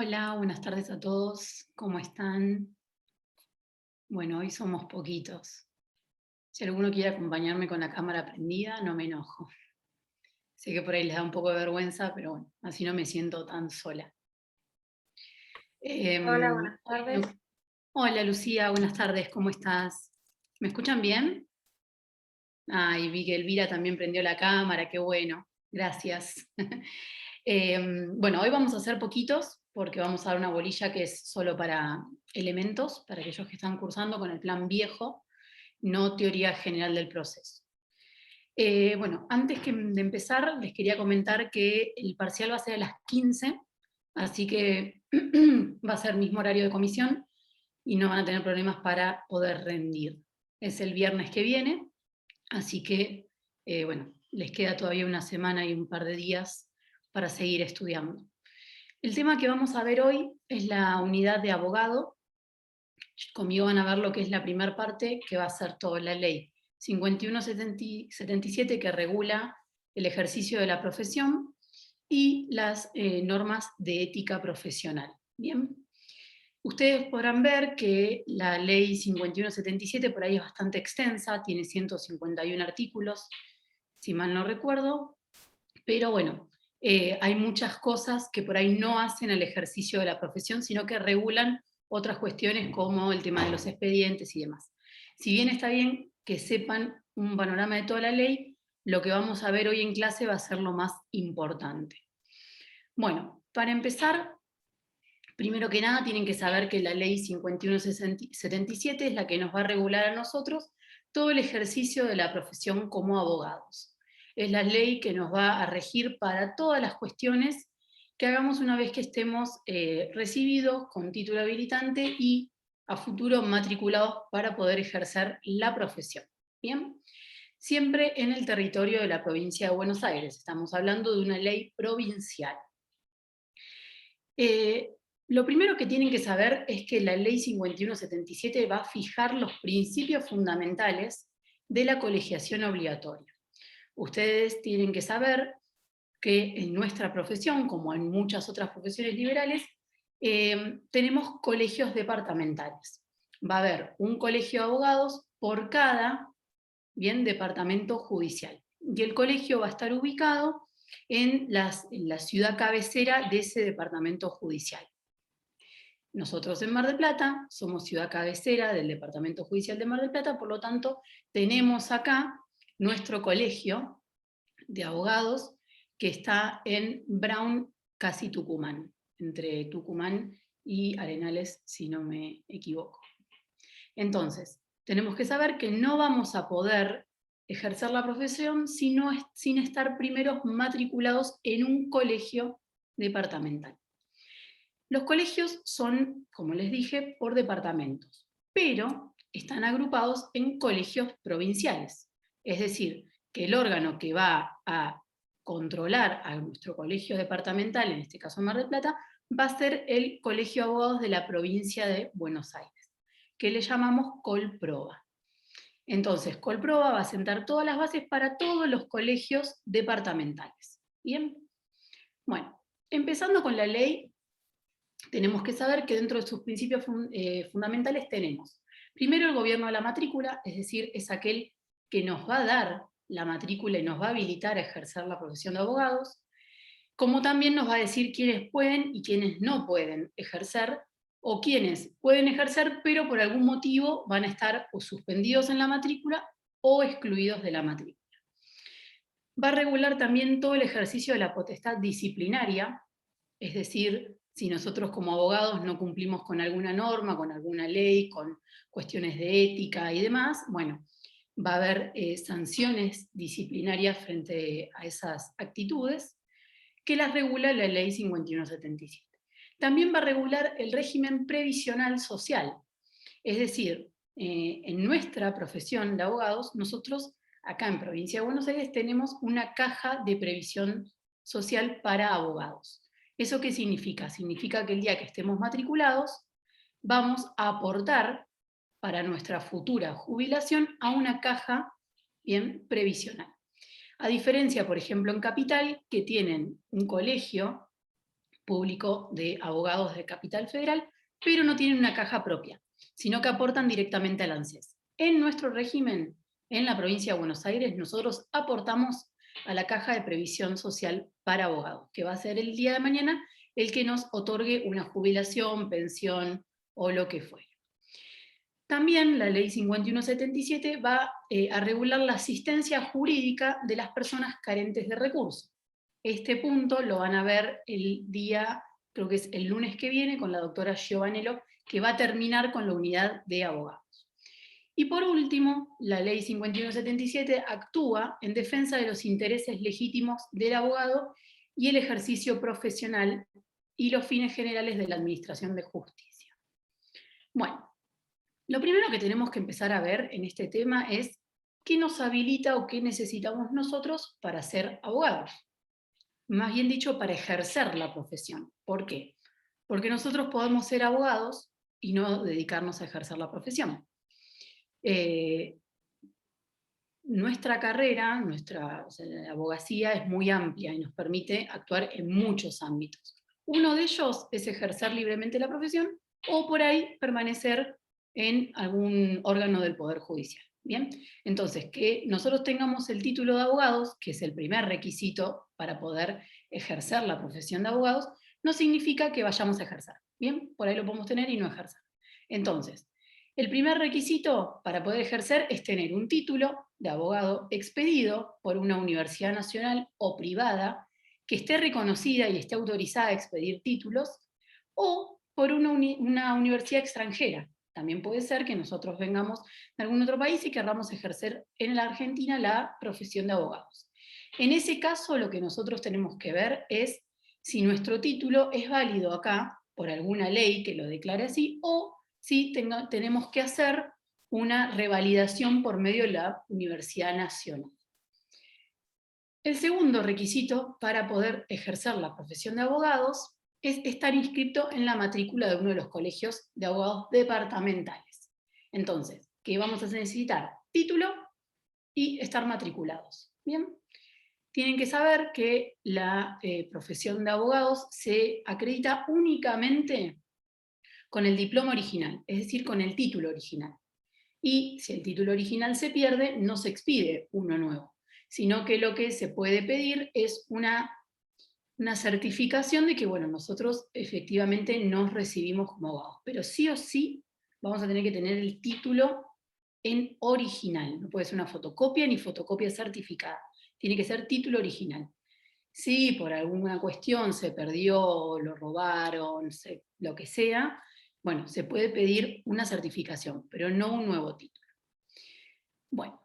Hola, buenas tardes a todos. ¿Cómo están? Bueno, hoy somos poquitos. Si alguno quiere acompañarme con la cámara prendida, no me enojo. Sé que por ahí les da un poco de vergüenza, pero bueno, así no me siento tan sola. Hola, buenas Hoy tardes. Hola Lucía, buenas tardes, ¿cómo estás? ¿Me escuchan bien? Ay, vi que Elvira también prendió la cámara, qué bueno, gracias. Bueno, hoy vamos a hacer poquitos porque vamos a dar una bolilla que es solo para elementos, para aquellos que están cursando con el plan viejo, no teoría general del proceso. Bueno, antes de empezar, les quería comentar que el parcial va a ser a las 15, así que va a ser mismo horario de comisión y no van a tener problemas para poder rendir. Es el viernes que viene, así que, bueno, les queda todavía una semana y un par de días para seguir estudiando. El tema que vamos a ver hoy es la unidad de abogado. Conmigo van a ver lo que es la primera parte, que va a ser toda la ley 5177 que regula el ejercicio de la profesión y las normas de ética profesional. Bien, ustedes podrán ver que la ley 5177 por ahí es bastante extensa, tiene 151 artículos, si mal no recuerdo, pero bueno, hay muchas cosas que por ahí no hacen el ejercicio de la profesión, sino que regulan otras cuestiones como el tema de los expedientes y demás. Si bien está bien que sepan un panorama de toda la ley, lo que vamos a ver hoy en clase va a ser lo más importante. Bueno, para empezar, primero que nada tienen que saber que la ley 5177 es la que nos va a regular a nosotros todo el ejercicio de la profesión como abogados. Es la ley que nos va a regir para todas las cuestiones que hagamos una vez que estemos recibidos con título habilitante y a futuro matriculados para poder ejercer la profesión. Bien, siempre en el territorio de la provincia de Buenos Aires. Estamos hablando de una ley provincial. Eh, lo primero que tienen que saber es que la ley 5177 va a fijar los principios fundamentales de la colegiación obligatoria. Ustedes tienen que saber que en nuestra profesión, como en muchas otras profesiones liberales, tenemos colegios departamentales. Va a haber un colegio de abogados por cada bien departamento judicial. Y el colegio va a estar ubicado en la ciudad cabecera de ese departamento judicial. Nosotros en Mar del Plata somos ciudad cabecera del Departamento Judicial de Mar del Plata, por lo tanto tenemos acá nuestro colegio de abogados que está en Brown, casi Tucumán, entre Tucumán y Arenales, si no me equivoco. Entonces, tenemos que saber que no vamos a poder ejercer la profesión sin estar primero matriculados en un colegio departamental. Los colegios son, como les dije, por departamentos, pero están agrupados en colegios provinciales. Es decir, que el órgano que va a controlar a nuestro colegio departamental, en este caso Mar del Plata, va a ser el Colegio de Abogados de la provincia de Buenos Aires, que le llamamos Colproba. Entonces, Colproba va a sentar todas las bases para todos los colegios departamentales. Bien, bueno, empezando con la ley, tenemos que saber que dentro de sus principios fundamentales tenemos, primero, el gobierno de la matrícula, es decir, es aquel que nos va a dar la matrícula y nos va a habilitar a ejercer la profesión de abogados, como también nos va a decir quiénes pueden y quiénes no pueden ejercer, o quienes pueden ejercer, pero por algún motivo van a estar o suspendidos en la matrícula o excluidos de la matrícula. Va a regular también todo el ejercicio de la potestad disciplinaria, es decir, si nosotros como abogados no cumplimos con alguna norma, con alguna ley, con cuestiones de ética y demás, bueno, va a haber sanciones disciplinarias frente a esas actitudes que las regula la ley 5177. También va a regular el régimen previsional social, es decir, en nuestra profesión de abogados, nosotros acá en Provincia de Buenos Aires tenemos una caja de previsión social para abogados. ¿Eso qué significa? Significa que el día que estemos matriculados vamos a aportar para nuestra futura jubilación a una caja bien previsional. A diferencia, por ejemplo, en Capital, que tienen un colegio público de abogados de Capital Federal, pero no tienen una caja propia, sino que aportan directamente al ANSES. En nuestro régimen, en la provincia de Buenos Aires, nosotros aportamos a la Caja de Previsión Social para Abogados, que va a ser el día de mañana el que nos otorgue una jubilación, pensión o lo que fuere. También la ley 5177 va a regular la asistencia jurídica de las personas carentes de recursos. Este punto lo van a ver el día, creo que es el lunes que viene, con la doctora Giovanello, que va a terminar con la unidad de abogados. Y por último, la ley 5177 actúa en defensa de los intereses legítimos del abogado y el ejercicio profesional y los fines generales de la administración de justicia. Bueno, lo primero que tenemos que empezar a ver en este tema es qué nos habilita o qué necesitamos nosotros para ser abogados. Más bien dicho, para ejercer la profesión. ¿Por qué? Porque nosotros podemos ser abogados y no dedicarnos a ejercer la profesión. Nuestra carrera, la abogacía es muy amplia y nos permite actuar en muchos ámbitos. Uno de ellos es ejercer libremente la profesión o por ahí permanecer en algún órgano del Poder Judicial. ¿Bien? Entonces, que nosotros tengamos el título de abogados, que es el primer requisito para poder ejercer la profesión de abogados, no significa que vayamos a ejercer. ¿Bien? Por ahí lo podemos tener y no ejercer. Entonces, el primer requisito para poder ejercer es tener un título de abogado expedido por una universidad nacional o privada que esté reconocida y esté autorizada a expedir títulos, o por una universidad extranjera. También puede ser que nosotros vengamos de algún otro país y querramos ejercer en la Argentina la profesión de abogados. En ese caso, lo que nosotros tenemos que ver es si nuestro título es válido acá por alguna ley que lo declare así, o si tenemos que hacer una revalidación por medio de la Universidad Nacional. El segundo requisito para poder ejercer la profesión de abogados es estar inscrito en la matrícula de uno de los colegios de abogados departamentales. Entonces, ¿qué vamos a necesitar? Título y estar matriculados. ¿Bien? Tienen que saber que la profesión de abogados se acredita únicamente con el diploma original, es decir, con el título original. Y si el título original se pierde, no se expide uno nuevo, sino que lo que se puede pedir es una certificación de que, bueno, nosotros efectivamente nos recibimos como abogados, pero sí o sí vamos a tener que tener el título en original, no puede ser una fotocopia ni fotocopia certificada, tiene que ser título original. Si por alguna cuestión se perdió, lo robaron, lo que sea, bueno, se puede pedir una certificación, pero no un nuevo título. Bueno,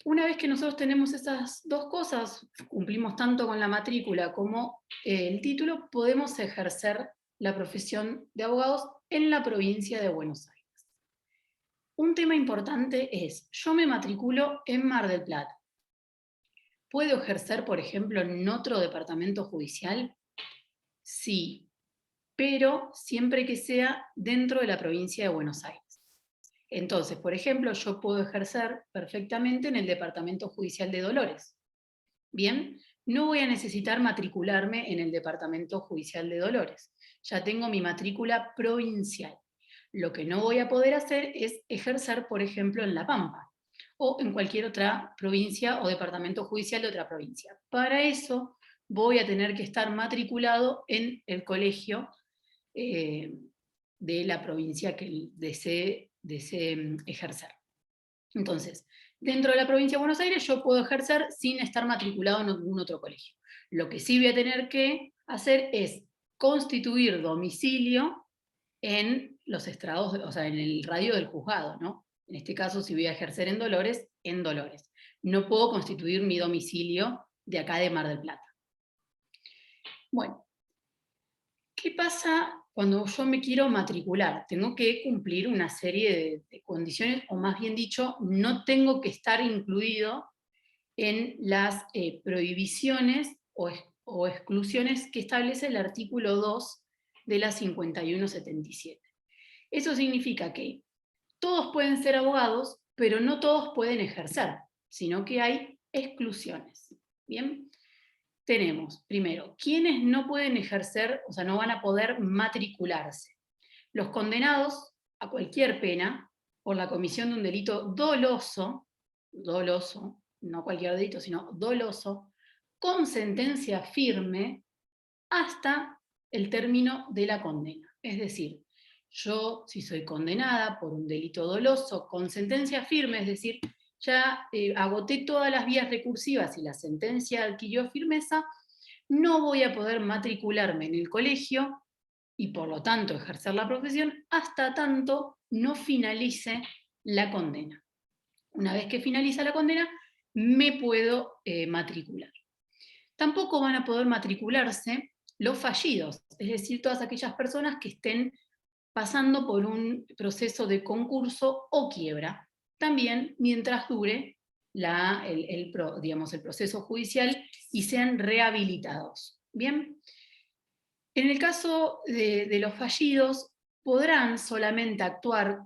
una vez que nosotros tenemos esas dos cosas, cumplimos tanto con la matrícula como el título, podemos ejercer la profesión de abogados en la provincia de Buenos Aires. Un tema importante es, yo me matriculo en Mar del Plata. ¿Puedo ejercer, por ejemplo, en otro departamento judicial? Sí, pero siempre que sea dentro de la provincia de Buenos Aires. Entonces, por ejemplo, yo puedo ejercer perfectamente en el Departamento Judicial de Dolores. Bien, no voy a necesitar matricularme en el Departamento Judicial de Dolores. Ya tengo mi matrícula provincial. Lo que no voy a poder hacer es ejercer, por ejemplo, en La Pampa o en cualquier otra provincia o departamento judicial de otra provincia. Para eso voy a tener que estar matriculado en el colegio de la provincia que desee ejercer. Entonces, dentro de la provincia de Buenos Aires yo puedo ejercer sin estar matriculado en ningún otro colegio. Lo que sí voy a tener que hacer es constituir domicilio en los estrados, o sea, en el radio del juzgado, ¿no? En este caso, si voy a ejercer en Dolores, en Dolores. No puedo constituir mi domicilio de acá de Mar del Plata. Bueno, ¿qué pasa cuando yo me quiero matricular? Tengo que cumplir una serie de condiciones, o más bien dicho, no tengo que estar incluido en las prohibiciones o exclusiones que establece el artículo 2 de la 5177. Eso significa que todos pueden ser abogados, pero no todos pueden ejercer, sino que hay exclusiones. ¿Bien? tenemos, primero, quienes no pueden ejercer, o sea, no van a poder matricularse. Los condenados a cualquier pena por la comisión de un delito doloso, no cualquier delito, sino doloso, con sentencia firme hasta el término de la condena. Es decir, yo, si soy condenada por un delito doloso con sentencia firme, es decir, ya agoté todas las vías recursivas y la sentencia adquirió firmeza, no voy a poder matricularme en el colegio y por lo tanto ejercer la profesión hasta tanto no finalice la condena. Una vez que finaliza la condena, me puedo matricular. Tampoco van a poder matricularse los fallidos, es decir, todas aquellas personas que estén pasando por un proceso de concurso o quiebra, también mientras dure el proceso judicial y sean rehabilitados. Bien, en el caso de los fallidos, podrán solamente actuar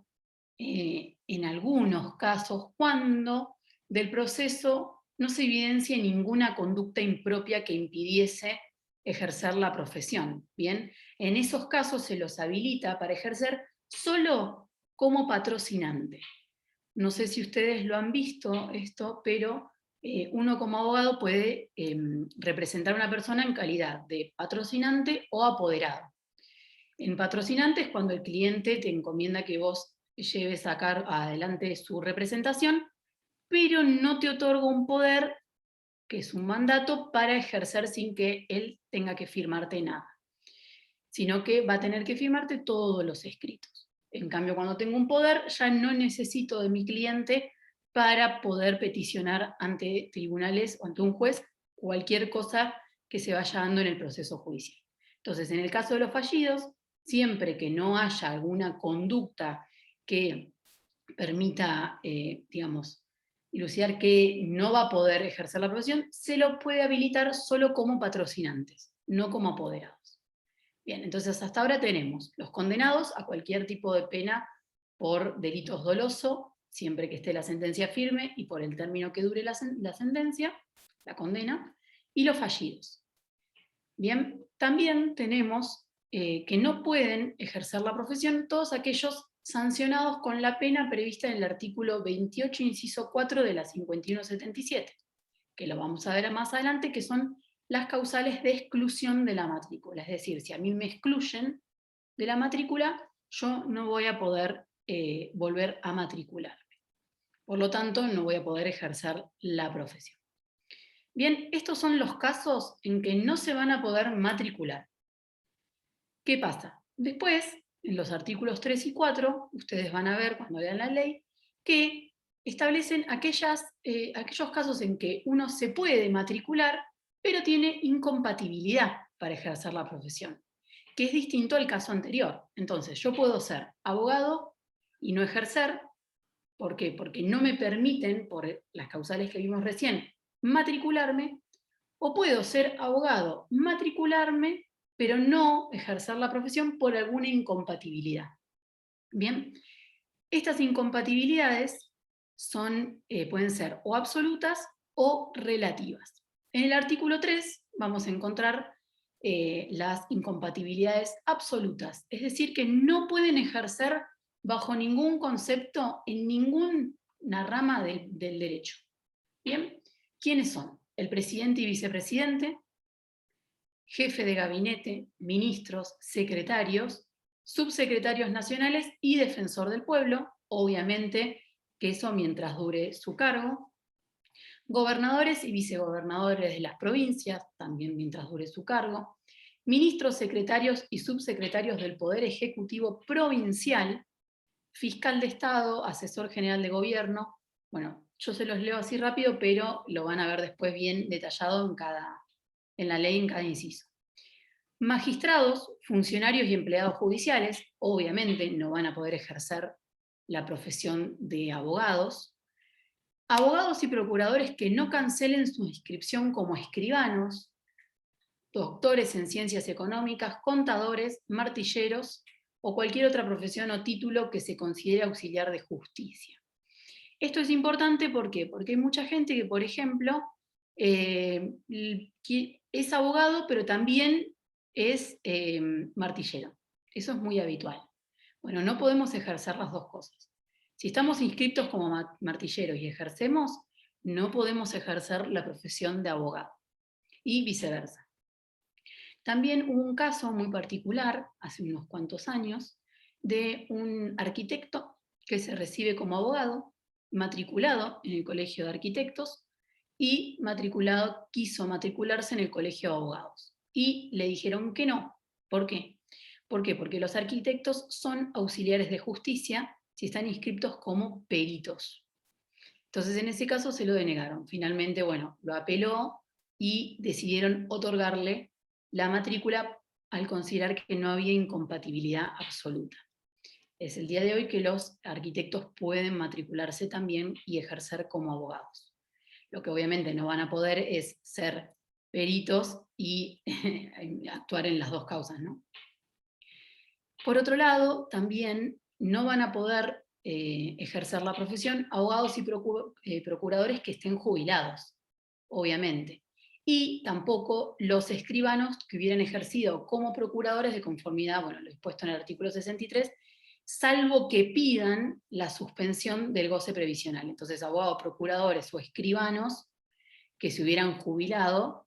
en algunos casos cuando del proceso no se evidencie ninguna conducta impropia que impidiese ejercer la profesión. Bien, en esos casos se los habilita para ejercer solo como patrocinante. No sé si ustedes lo han visto esto, pero uno como abogado puede representar a una persona en calidad de patrocinante o apoderado. En patrocinante es cuando el cliente te encomienda que vos lleves a sacar adelante su representación, pero no te otorga un poder, que es un mandato, para ejercer sin que él tenga que firmarte nada, sino que va a tener que firmarte todos los escritos. En cambio, cuando tengo un poder, ya no necesito de mi cliente para poder peticionar ante tribunales o ante un juez cualquier cosa que se vaya dando en el proceso judicial. Entonces, en el caso de los fallidos, siempre que no haya alguna conducta que permita, dilucidar que no va a poder ejercer la profesión, se lo puede habilitar solo como patrocinantes, no como apoderados. Bien, entonces hasta ahora tenemos los condenados a cualquier tipo de pena por delitos doloso, siempre que esté la sentencia firme y por el término que dure la sentencia, la condena, y los fallidos. Bien, también tenemos que no pueden ejercer la profesión todos aquellos sancionados con la pena prevista en el artículo 28, inciso 4 de la 5177, que lo vamos a ver más adelante, que son las causales de exclusión de la matrícula. Es decir, si a mí me excluyen de la matrícula, yo no voy a poder volver a matricularme. Por lo tanto, no voy a poder ejercer la profesión. Bien, estos son los casos en que no se van a poder matricular. ¿Qué pasa? Después, en los artículos 3 y 4, ustedes van a ver cuando vean la ley, que establecen aquellos casos en que uno se puede matricular, pero tiene incompatibilidad para ejercer la profesión, que es distinto al caso anterior. Entonces, yo puedo ser abogado y no ejercer. ¿Por qué? Porque no me permiten, por las causales que vimos recién, matricularme, o puedo ser abogado, matricularme, pero no ejercer la profesión por alguna incompatibilidad. Bien, estas incompatibilidades pueden ser o absolutas o relativas. En el artículo 3 vamos a encontrar las incompatibilidades absolutas, es decir, que no pueden ejercer bajo ningún concepto en ninguna rama del derecho. Bien, ¿quiénes son? El presidente y vicepresidente, jefe de gabinete, ministros, secretarios, subsecretarios nacionales y defensor del pueblo, obviamente que eso mientras dure su cargo, gobernadores y vicegobernadores de las provincias, también mientras dure su cargo, ministros, secretarios y subsecretarios del Poder Ejecutivo Provincial, fiscal de Estado, asesor general de gobierno. Bueno, yo se los leo así rápido, pero lo van a ver después bien detallado en la ley, en cada inciso. Magistrados, funcionarios y empleados judiciales, obviamente no van a poder ejercer la profesión de abogados. Abogados y procuradores que no cancelen su inscripción como escribanos, doctores en ciencias económicas, contadores, martilleros o cualquier otra profesión o título que se considere auxiliar de justicia. Esto es importante, ¿por qué? Porque hay mucha gente que, por ejemplo, es abogado, pero también es martillero. Eso es muy habitual. Bueno, no podemos ejercer las dos cosas. Si estamos inscritos como martilleros y ejercemos, no podemos ejercer la profesión de abogado. Y viceversa. También hubo un caso muy particular, hace unos cuantos años, de un arquitecto que se recibe como abogado, matriculado en el Colegio de Arquitectos, y quiso matricularse en el Colegio de Abogados. Y le dijeron que no. ¿Por qué? ¿Por qué? Porque los arquitectos son auxiliares de justicia si están inscritos como peritos. Entonces, en ese caso se lo denegaron. Finalmente, bueno, lo apeló y decidieron otorgarle la matrícula al considerar que no había incompatibilidad absoluta. Es el día de hoy que los arquitectos pueden matricularse también y ejercer como abogados. Lo que obviamente no van a poder es ser peritos y actuar en las dos causas, ¿no? Por otro lado, también no van a poder ejercer la profesión abogados y procuradores que estén jubilados, obviamente. Y tampoco los escribanos que hubieran ejercido como procuradores de conformidad, bueno, lo dispuesto en el artículo 63, salvo que pidan la suspensión del goce previsional. Entonces, abogados, procuradores o escribanos que se hubieran jubilado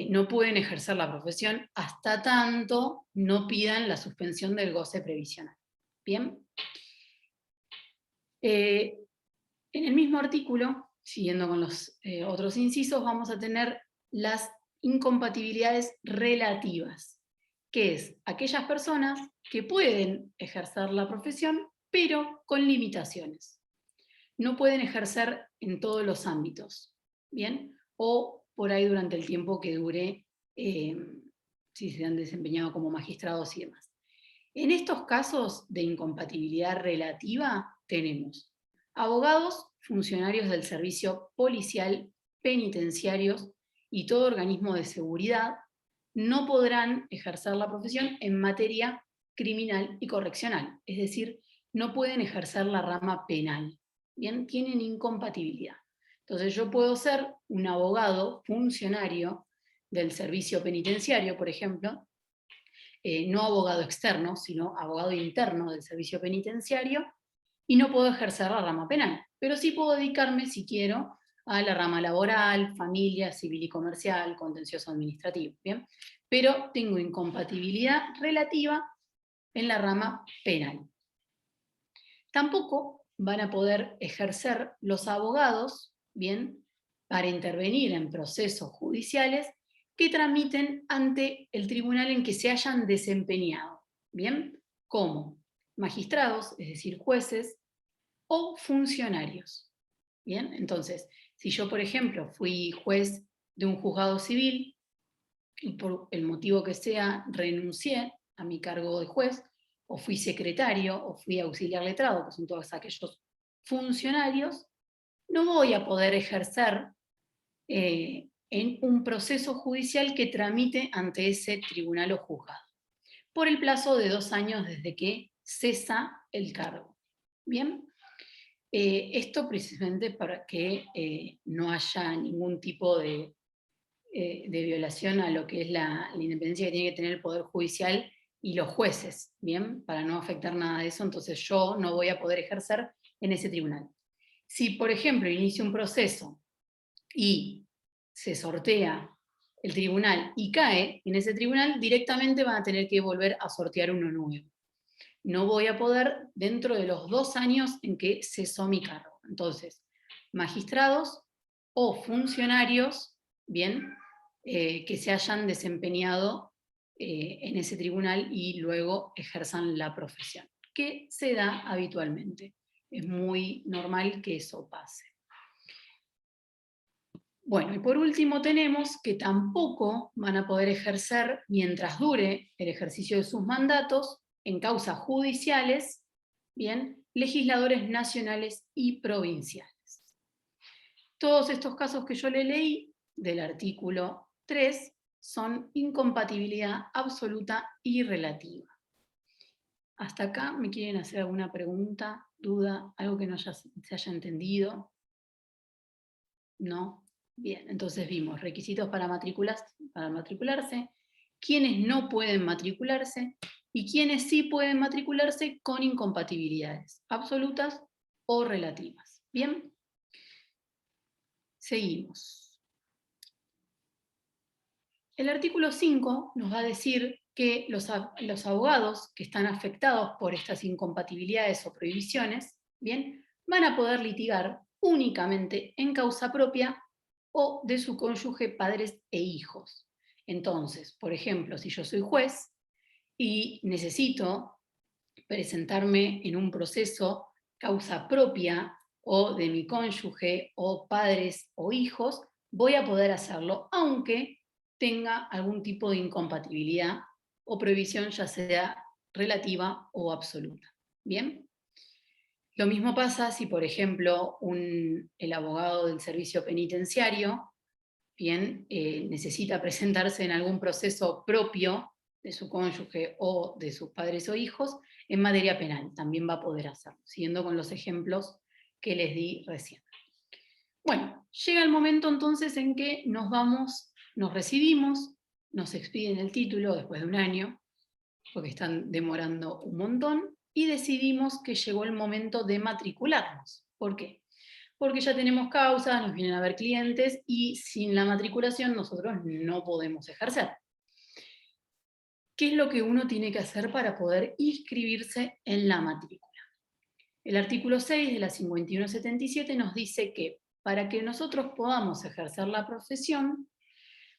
no pueden ejercer la profesión hasta tanto no pidan la suspensión del goce previsional. ¿Bien? En el mismo artículo, siguiendo con los otros incisos, vamos a tener las incompatibilidades relativas, que es aquellas personas que pueden ejercer la profesión, pero con limitaciones. No pueden ejercer en todos los ámbitos, ¿bien? O por ahí durante el tiempo que dure, si se han desempeñado como magistrados y demás. En estos casos de incompatibilidad relativa tenemos abogados, funcionarios del servicio policial, penitenciarios y todo organismo de seguridad no podrán ejercer la profesión en materia criminal y correccional, es decir, no pueden ejercer la rama penal. Bien, tienen incompatibilidad. Entonces yo puedo ser un abogado funcionario del servicio penitenciario, por ejemplo, no abogado externo, sino abogado interno del servicio penitenciario, y no puedo ejercer la rama penal, pero sí puedo dedicarme, si quiero, a la rama laboral, familia, civil y comercial, contencioso administrativo, ¿bien? Pero tengo incompatibilidad relativa en la rama penal. Tampoco van a poder ejercer los abogados, ¿bien?, para intervenir en procesos judiciales que tramiten ante el tribunal en que se hayan desempeñado, ¿bien?, como magistrados, es decir, jueces, o funcionarios, ¿bien? Entonces, si yo, por ejemplo, fui juez de un juzgado civil y por el motivo que sea renuncié a mi cargo de juez, o fui secretario, o fui auxiliar letrado, que son todos aquellos funcionarios, no voy a poder ejercer en un proceso judicial que tramite ante ese tribunal o juzgado, por el plazo de 2 años desde que cesa el cargo. ¿Bien? Esto precisamente para que no haya ningún tipo de violación a lo que es la independencia que tiene que tener el Poder Judicial y los jueces, ¿bien? Para no afectar nada de eso, entonces yo no voy a poder ejercer en ese tribunal. Si, por ejemplo, inicio un proceso y se sortea el tribunal y cae en ese tribunal, directamente van a tener que volver a sortear uno nuevo. No voy a poder dentro de los 2 años en que cesó mi cargo. Entonces, magistrados o funcionarios, bien, que se hayan desempeñado en ese tribunal y luego ejerzan la profesión, que se da habitualmente. Es muy normal que eso pase. Bueno, y por último tenemos que tampoco van a poder ejercer, mientras dure el ejercicio de sus mandatos, en causas judiciales, bien, legisladores nacionales y provinciales. Todos estos casos que yo le leí del artículo 3 son incompatibilidad absoluta y relativa. ¿Hasta acá me quieren hacer alguna pregunta, duda, algo que no se haya entendido? ¿No? Bien, entonces vimos requisitos para matricularse, quienes no pueden matricularse y quienes sí pueden matricularse con incompatibilidades absolutas o relativas. Bien, seguimos. El artículo 5 nos va a decir que los abogados que están afectados por estas incompatibilidades o prohibiciones, bien, van a poder litigar únicamente en causa propia o de su cónyuge, padres e hijos. Entonces, por ejemplo, si yo soy juez y necesito presentarme en un proceso causa propia o de mi cónyuge o padres o hijos, voy a poder hacerlo, aunque tenga algún tipo de incompatibilidad o prohibición, ya sea relativa o absoluta. ¿Bien? Lo mismo pasa si, por ejemplo, el abogado del servicio penitenciario bien, necesita presentarse en algún proceso propio de su cónyuge o de sus padres o hijos en materia penal. También va a poder hacerlo, siguiendo con los ejemplos que les di recién. Bueno, llega el momento entonces en que nos recibimos, nos expiden el título después de un año, porque están demorando un montón, y decidimos que llegó el momento de matricularnos. ¿Por qué? Porque ya tenemos causas, nos vienen a ver clientes y sin la matriculación nosotros no podemos ejercer. ¿Qué es lo que uno tiene que hacer para poder inscribirse en la matrícula? El artículo 6 de la 5177 nos dice que para que nosotros podamos ejercer la profesión,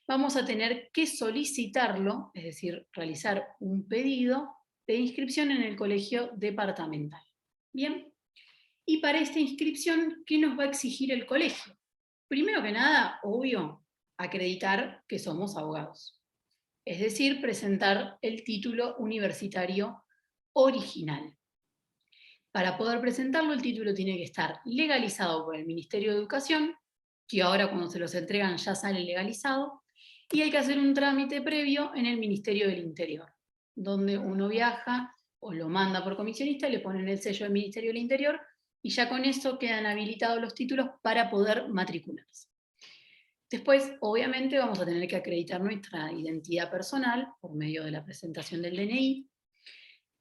vamos a tener que solicitarlo, es decir, realizar un pedido de inscripción en el colegio departamental. Bien, y para esta inscripción, ¿qué nos va a exigir el colegio? Primero que nada, obvio, acreditar que somos abogados. Es decir, presentar el título universitario original. Para poder presentarlo, el título tiene que estar legalizado por el Ministerio de Educación, que ahora cuando se los entregan ya sale legalizado, y hay que hacer un trámite previo en el Ministerio del Interior, donde uno viaja o lo manda por comisionista, le ponen el sello del Ministerio del Interior, y ya con eso quedan habilitados los títulos para poder matricularse. Después, obviamente, vamos a tener que acreditar nuestra identidad personal por medio de la presentación del DNI.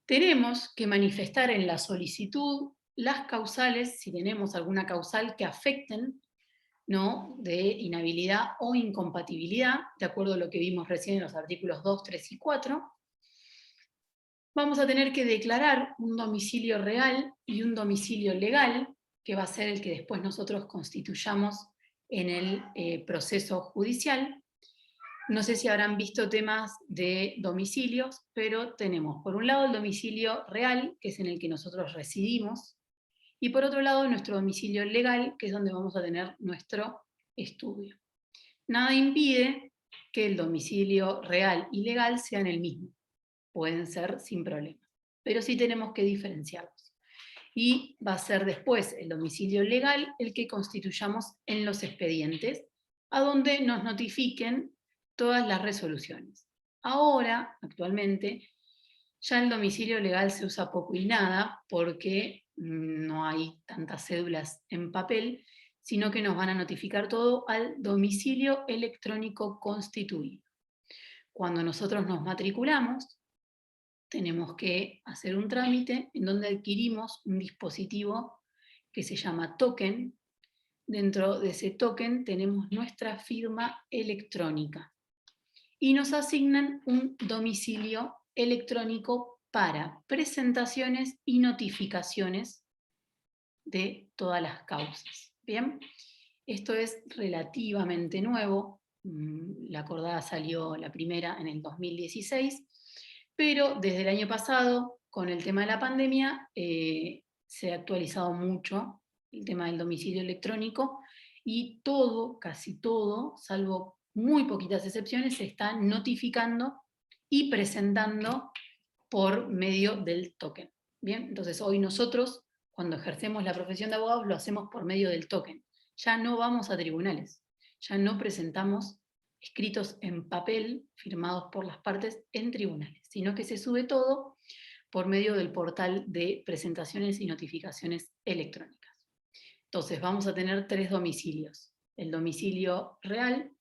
Tenemos que manifestar en la solicitud las causales, si tenemos alguna causal que afecten, ¿no?, de inhabilidad o incompatibilidad, de acuerdo a lo que vimos recién en los artículos 2, 3 y 4. Vamos a tener que declarar un domicilio real y un domicilio legal, que va a ser el que después nosotros constituyamos en el proceso judicial. No sé si habrán visto temas de domicilios, pero tenemos por un lado el domicilio real, que es en el que nosotros residimos, y por otro lado nuestro domicilio legal, que es donde vamos a tener nuestro estudio. Nada impide que el domicilio real y legal sean el mismo, pueden ser sin problema, pero sí tenemos que diferenciarlos. Y va a ser después el domicilio legal el que constituyamos en los expedientes, a donde nos notifiquen todas las resoluciones. Ahora, actualmente, ya el domicilio legal se usa poco y nada porque no hay tantas cédulas en papel, sino que nos van a notificar todo al domicilio electrónico constituido. Cuando nosotros nos matriculamos, tenemos que hacer un trámite en donde adquirimos un dispositivo que se llama token. Dentro de ese token tenemos nuestra firma electrónica y nos asignan un domicilio electrónico para presentaciones y notificaciones de todas las causas. Bien, esto es relativamente nuevo. La acordada salió la primera en el 2016, pero desde el año pasado, con el tema de la pandemia, se ha actualizado mucho el tema del domicilio electrónico y todo, casi todo, salvo muy poquitas excepciones, se está notificando y presentando por medio del token. Bien, entonces hoy nosotros, cuando ejercemos la profesión de abogados, lo hacemos por medio del token. Ya no vamos a tribunales, ya no presentamos escritos en papel firmados por las partes en tribunales, sino que se sube todo por medio del portal de presentaciones y notificaciones electrónicas. Entonces vamos a tener 3 domicilios. el domicilio real,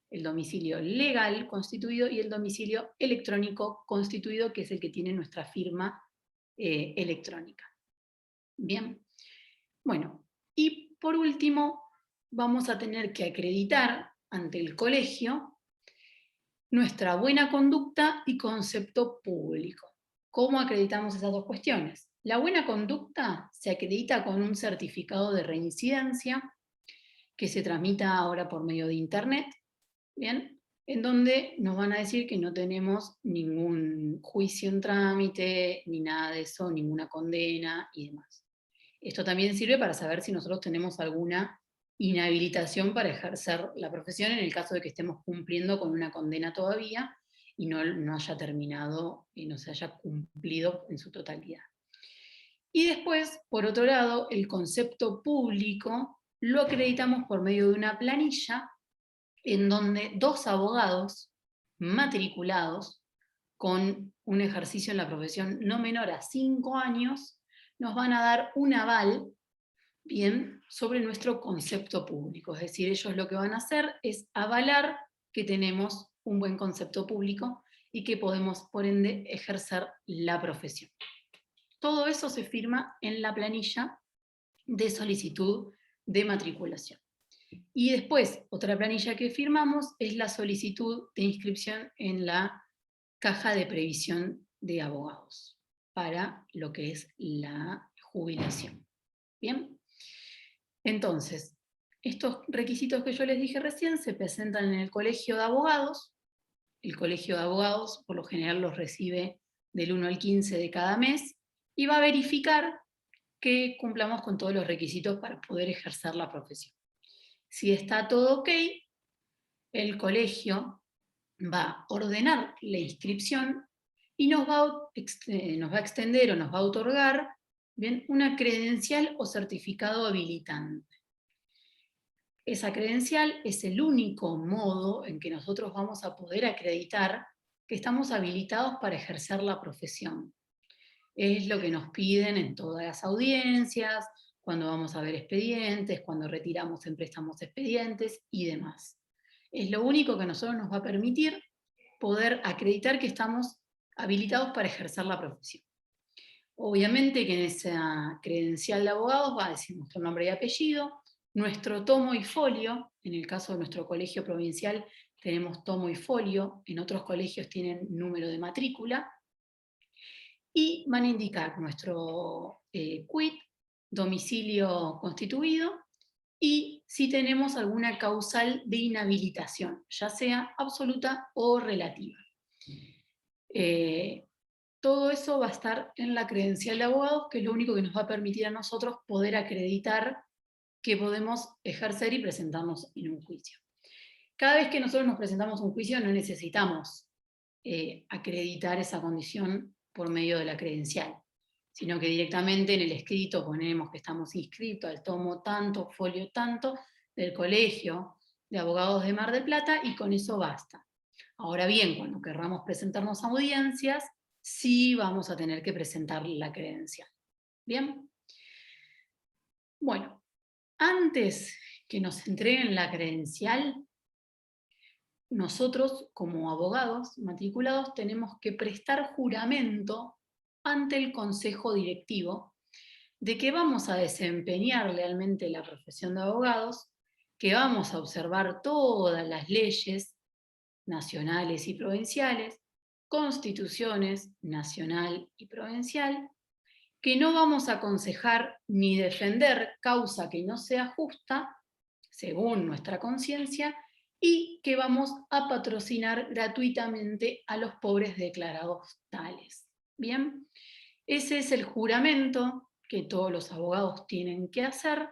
el domicilio legal constituido y el domicilio electrónico constituido, que es el que tiene nuestra firma electrónica. Bien, bueno, y por último vamos a tener que acreditar ante el colegio nuestra buena conducta y concepto público. ¿Cómo acreditamos esas dos cuestiones? La buena conducta se acredita con un certificado de reincidencia que se tramita ahora por medio de internet, ¿bien? En donde nos van a decir que no tenemos ningún juicio en trámite, ni nada de eso, ninguna condena y demás. Esto también sirve para saber si nosotros tenemos alguna inhabilitación para ejercer la profesión en el caso de que estemos cumpliendo con una condena todavía y no haya terminado y no se haya cumplido en su totalidad. Y después, por otro lado, el concepto público lo acreditamos por medio de una planilla en donde 2 abogados matriculados con un ejercicio en la profesión no menor a 5 años nos van a dar un aval, bien, sobre nuestro concepto público. Es decir, ellos lo que van a hacer es avalar que tenemos un buen concepto público y que podemos, por ende, ejercer la profesión. Todo eso se firma en la planilla de solicitud de matriculación. Y después, otra planilla que firmamos es la solicitud de inscripción en la caja de previsión de abogados para lo que es la jubilación. ¿Bien? Entonces, estos requisitos que yo les dije recién se presentan en el colegio de abogados. El colegio de abogados por lo general los recibe del 1 al 15 de cada mes y va a verificar que cumplamos con todos los requisitos para poder ejercer la profesión. Si está todo ok, el colegio va a ordenar la inscripción y nos va a extender o nos va a otorgar, ¿bien?, una credencial o certificado habilitante. Esa credencial es el único modo en que nosotros vamos a poder acreditar que estamos habilitados para ejercer la profesión. Es lo que nos piden en todas las audiencias, cuando vamos a ver expedientes, cuando retiramos en préstamos expedientes y demás. Es lo único que a nosotros nos va a permitir poder acreditar que estamos habilitados para ejercer la profesión. Obviamente que en esa credencial de abogados va a decir nuestro nombre y apellido, nuestro tomo y folio. En el caso de nuestro colegio provincial tenemos tomo y folio, en otros colegios tienen número de matrícula, y van a indicar nuestro quit, domicilio constituido, y si tenemos alguna causal de inhabilitación, ya sea absoluta o relativa. Todo eso va a estar en la credencial de abogados, que es lo único que nos va a permitir a nosotros poder acreditar que podemos ejercer y presentarnos en un juicio. Cada vez que nosotros nos presentamos a un juicio no necesitamos acreditar esa condición por medio de la credencial, sino que directamente en el escrito ponemos que estamos inscritos al tomo tanto, folio tanto, del Colegio de Abogados de Mar del Plata, y con eso basta. Ahora bien, cuando querramos presentarnos a audiencias, sí vamos a tener que presentar la credencial. ¿Bien? Bueno, antes que nos entreguen la credencial, nosotros, como abogados matriculados, tenemos que prestar juramento ante el consejo directivo de que vamos a desempeñar lealmente la profesión de abogados, que vamos a observar todas las leyes nacionales y provinciales, constituciones nacional y provincial, que no vamos a aconsejar ni defender causa que no sea justa, según nuestra conciencia, y que vamos a patrocinar gratuitamente a los pobres declarados tales. ¿Bien? Ese es el juramento que todos los abogados tienen que hacer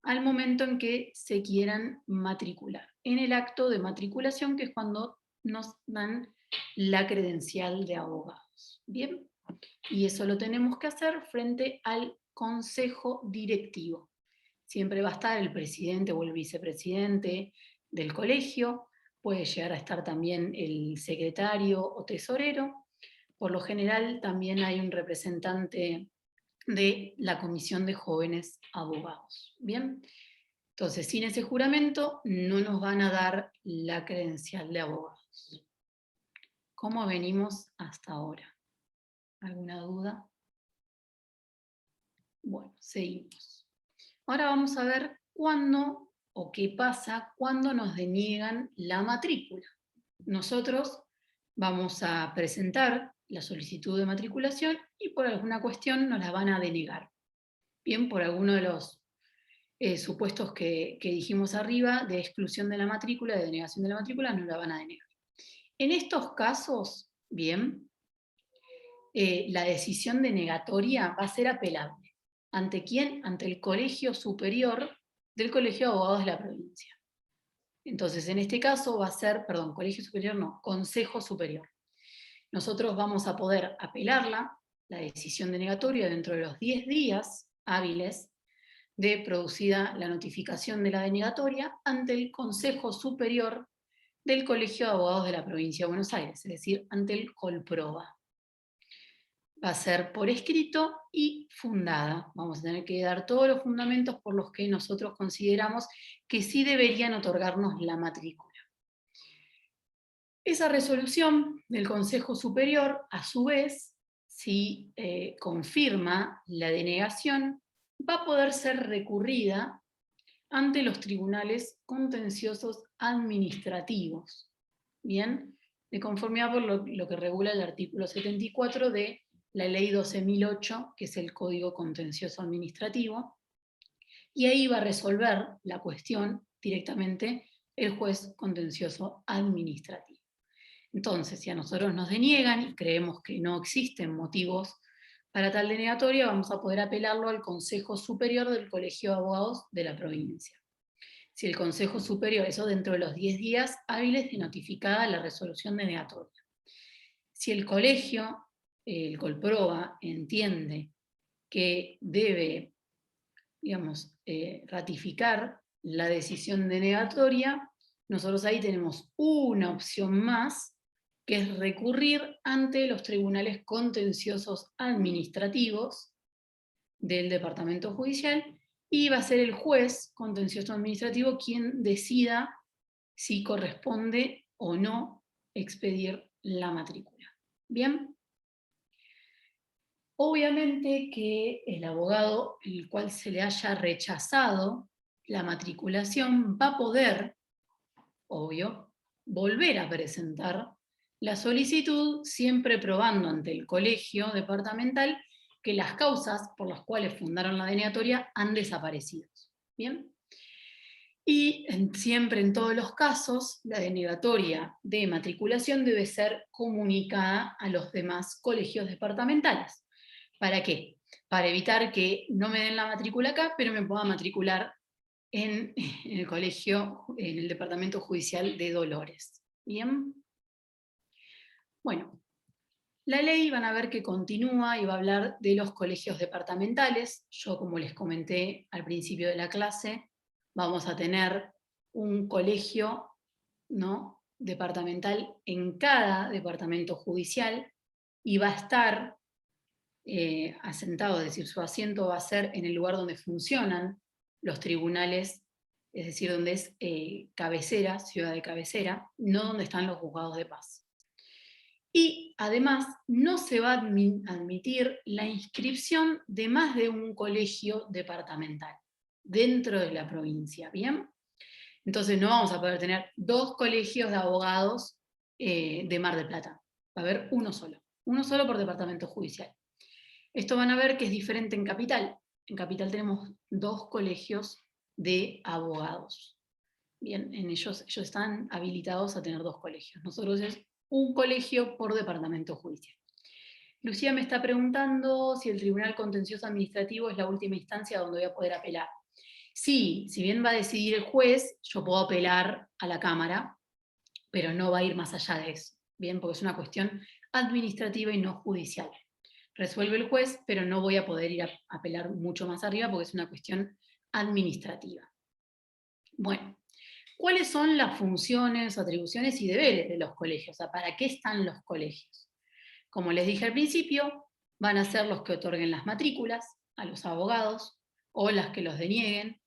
al momento en que se quieran matricular, en el acto de matriculación, que es cuando nos dan la credencial de abogados. ¿Bien? Y eso lo tenemos que hacer frente al consejo directivo. Siempre va a estar el presidente o el vicepresidente del colegio, puede llegar a estar también el secretario o tesorero. Por lo general también hay un representante de la Comisión de Jóvenes Abogados. Bien, Entonces, sin ese juramento no nos van a dar la credencial de abogados. ¿Cómo venimos hasta ahora? ¿Alguna duda? Bueno, seguimos. Ahora vamos a ver cuándo o qué pasa cuando nos deniegan la matrícula. Nosotros vamos a presentar la solicitud de matriculación y por alguna cuestión nos la van a denegar. Bien, por alguno de los supuestos que dijimos arriba, de exclusión de la matrícula, de denegación de la matrícula, nos la van a denegar. En estos casos, bien, la decisión denegatoria va a ser apelable. ¿Ante quién? Ante el Colegio Superior del Colegio de Abogados de la provincia. Entonces, en este caso va a ser, perdón, Colegio Superior no, Consejo Superior. Nosotros vamos a poder apelarla, la decisión denegatoria, dentro de los 10 días hábiles de producida la notificación de la denegatoria ante el Consejo Superior del Colegio de Abogados de la Provincia de Buenos Aires, es decir, ante el Colproba. Va a ser por escrito y fundada. Vamos a tener que dar todos los fundamentos por los que nosotros consideramos que sí deberían otorgarnos la matrícula. Esa resolución del Consejo Superior, a su vez, si confirma la denegación, va a poder ser recurrida ante los tribunales contenciosos administrativos. Bien, de conformidad por lo que regula el artículo 74 de la ley 12.008, que es el Código Contencioso Administrativo, y ahí va a resolver la cuestión directamente el juez contencioso administrativo. Entonces, si a nosotros nos deniegan y creemos que no existen motivos para tal denegatoria, vamos a poder apelarlo al Consejo Superior del Colegio de Abogados de la provincia. Si el Consejo Superior, eso dentro de los 10 días hábiles de notificada la resolución denegatoria. Si el colegio, el Colproba, entiende que debe, digamos, ratificar la decisión denegatoria, nosotros ahí tenemos una opción más, que es recurrir ante los tribunales contenciosos administrativos del departamento judicial, y va a ser el juez contencioso administrativo quien decida si corresponde o no expedir la matrícula. ¿Bien? Obviamente que el abogado, el cual se le haya rechazado la matriculación, va a poder, obvio, volver a presentar la solicitud, siempre probando ante el colegio departamental que las causas por las cuales fundaron la denegatoria han desaparecido. ¿Bien? Y siempre en todos los casos, la denegatoria de matriculación debe ser comunicada a los demás colegios departamentales. ¿Para qué? Para evitar que no me den la matrícula acá, pero me pueda matricular en el colegio, en el departamento judicial de Dolores. ¿Bien? Bueno, la ley van a ver que continúa y va a hablar de los colegios departamentales. Yo, como les comenté al principio de la clase, vamos a tener un colegio, ¿no?, departamental en cada departamento judicial, y va a estar asentado, es decir, su asiento va a ser en el lugar donde funcionan los tribunales, es decir, donde es cabecera, ciudad de cabecera, no donde están los juzgados de paz. Y además no se va a admitir la inscripción de más de un colegio departamental dentro de la provincia, ¿bien? Entonces no vamos a poder tener 2 colegios de abogados de Mar del Plata. Va a haber uno solo por departamento judicial. Esto van a ver que es diferente en Capital. En Capital tenemos 2 colegios de abogados. Bien, en ellos están habilitados a tener 2 colegios. Nosotros es un colegio por departamento judicial. Lucía me está preguntando si el Tribunal Contencioso Administrativo es la última instancia donde voy a poder apelar. Sí, si bien va a decidir el juez, yo puedo apelar a la Cámara, pero no va a ir más allá de eso, bien, porque es una cuestión administrativa y no judicial. Resuelve el juez, pero no voy a poder ir a apelar mucho más arriba porque es una cuestión administrativa. Bueno, ¿cuáles son las funciones, atribuciones y deberes de los colegios? O sea, ¿para qué están los colegios? Como les dije al principio, van a ser los que otorguen las matrículas a los abogados o las que los denieguen.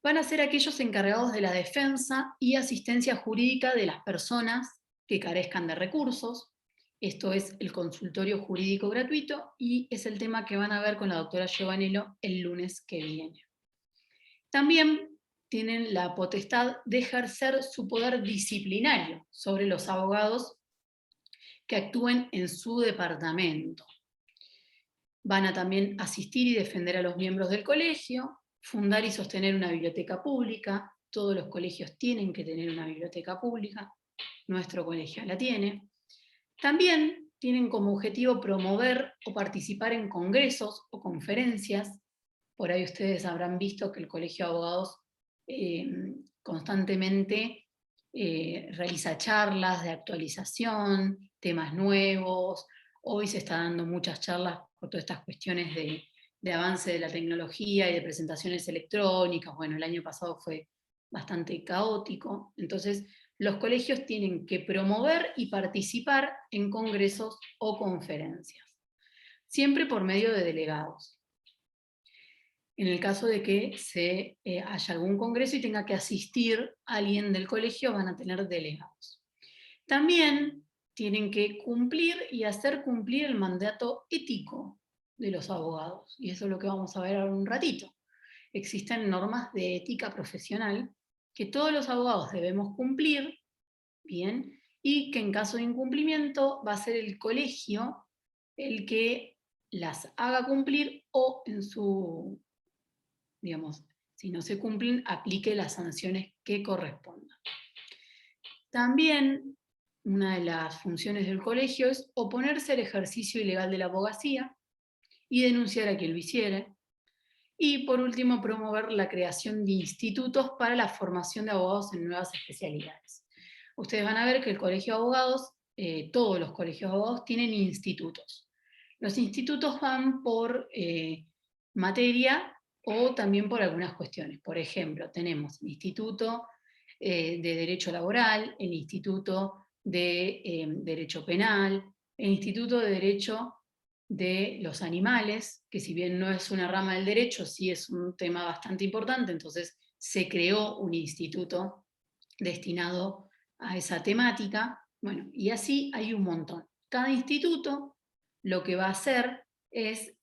van a ser aquellos encargados de la defensa y asistencia jurídica de las personas que carezcan de recursos. Esto es el consultorio jurídico gratuito y es el tema que van a ver con la doctora Giovanello el lunes que viene. También tienen la potestad de ejercer su poder disciplinario sobre los abogados que actúen en su departamento. Van a también asistir y defender a los miembros del colegio, fundar y sostener una biblioteca pública. Todos los colegios tienen que tener una biblioteca pública. Nuestro colegio la tiene. También tienen como objetivo promover o participar en congresos o conferencias. Por ahí ustedes habrán visto que el Colegio de Abogados constantemente realiza charlas de actualización, temas nuevos. Hoy se está dando muchas charlas por todas estas cuestiones de avance de la tecnología y de presentaciones electrónicas. Bueno, el año pasado fue bastante caótico. Entonces, los colegios tienen que promover y participar en congresos o conferencias, siempre por medio de delegados. En el caso de que haya algún congreso y tenga que asistir alguien del colegio, van a tener delegados. También tienen que cumplir y hacer cumplir el mandato ético de los abogados, y eso es lo que vamos a ver ahora un ratito. Existen normas de ética profesional que todos los abogados debemos cumplir, bien, y que en caso de incumplimiento va a ser el colegio el que las haga cumplir o en su, digamos, si no se cumplen, aplique las sanciones que correspondan. También una de las funciones del colegio es oponerse al ejercicio ilegal de la abogacía y denunciar a quien lo hiciere. Y por último, promover la creación de institutos para la formación de abogados en nuevas especialidades. Ustedes van a ver que el Colegio de Abogados, todos los colegios de abogados tienen institutos. Los institutos van por materia o también por algunas cuestiones. Por ejemplo, tenemos el Instituto de Derecho Laboral, el Instituto de Derecho Penal, el Instituto de Derecho de los Animales, que si bien no es una rama del derecho, sí es un tema bastante importante, entonces se creó un instituto destinado a esa temática. Bueno, y así hay un montón. Cada instituto lo que va a hacer es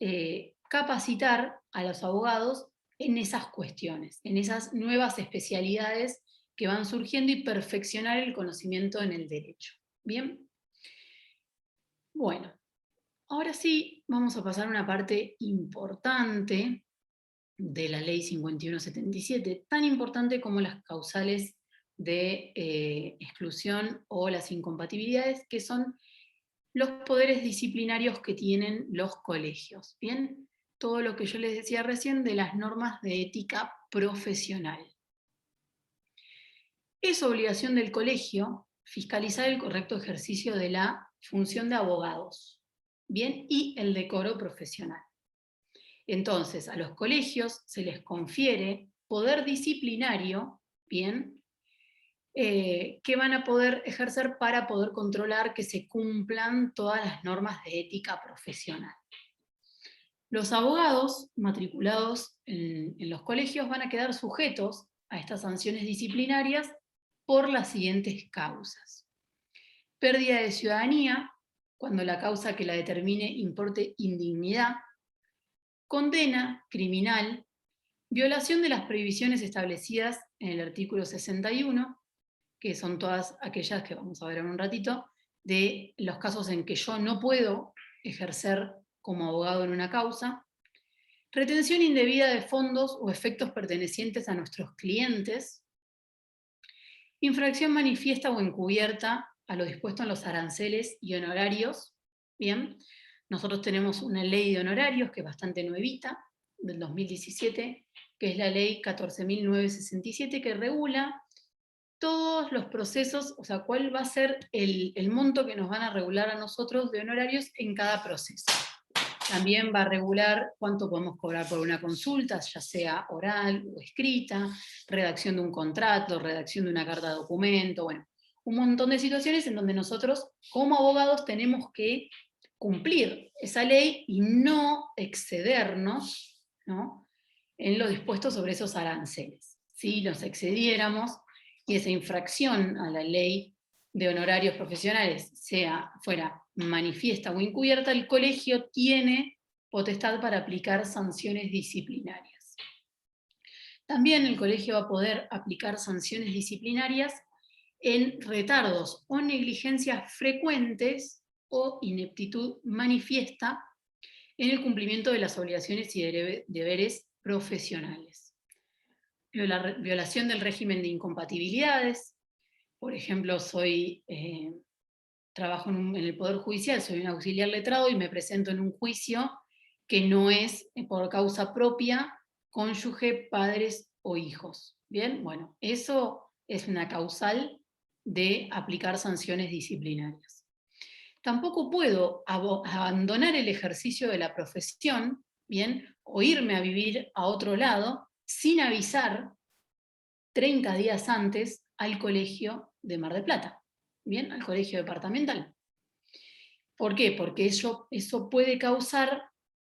capacitar a los abogados en esas cuestiones, en esas nuevas especialidades que van surgiendo y perfeccionar el conocimiento en el derecho. ¿Bien? Bueno, ahora sí vamos a pasar a una parte importante de la Ley 5177, tan importante como las causales de exclusión o las incompatibilidades, que son los poderes disciplinarios que tienen los colegios. ¿Bien? Todo lo que yo les decía recién de las normas de ética profesional. Es obligación del colegio fiscalizar el correcto ejercicio de la función de abogados, ¿bien? Y el decoro profesional. Entonces, a los colegios se les confiere poder disciplinario, ¿bien? Que van a poder ejercer para poder controlar que se cumplan todas las normas de ética profesional. Los abogados matriculados en los colegios van a quedar sujetos a estas sanciones disciplinarias por las siguientes causas. Pérdida de ciudadanía, cuando la causa que la determine importe indignidad. Condena criminal, violación de las prohibiciones establecidas en el artículo 61, que son todas aquellas que vamos a ver en un ratito, de los casos en que yo no puedo ejercer como abogado en una causa. Retención indebida de fondos o efectos pertenecientes a nuestros clientes. Infracción manifiesta o encubierta a lo dispuesto en los aranceles y honorarios. Bien, nosotros tenemos una ley de honorarios que es bastante nuevita, del 2017, que es la ley 14.967, que regula todos los procesos, o sea, cuál va a ser el monto que nos van a regular a nosotros de honorarios en cada proceso. También va a regular cuánto podemos cobrar por una consulta, ya sea oral o escrita, redacción de un contrato, redacción de una carta de documento, bueno, un montón de situaciones en donde nosotros como abogados tenemos que cumplir esa ley y no excedernos, ¿no?, en lo dispuesto sobre esos aranceles. si nos excediéramos y esa infracción a la ley de honorarios profesionales fuera manifiesta o encubierta, el colegio tiene potestad para aplicar sanciones disciplinarias. También el colegio va a poder aplicar sanciones disciplinarias en retardos o negligencias frecuentes o ineptitud manifiesta en el cumplimiento de las obligaciones y deberes profesionales. Violación del régimen de incompatibilidades. Por ejemplo, trabajo en el Poder Judicial, soy un auxiliar letrado y me presento en un juicio que no es por causa propia, cónyuge, padres o hijos. Bien, bueno, eso es una causal de aplicar sanciones disciplinarias. Tampoco puedo abandonar el ejercicio de la profesión, bien, o irme a vivir a otro lado sin avisar 30 días antes al colegio de Mar del Plata, bien, al colegio departamental. ¿Por qué? Porque eso puede causar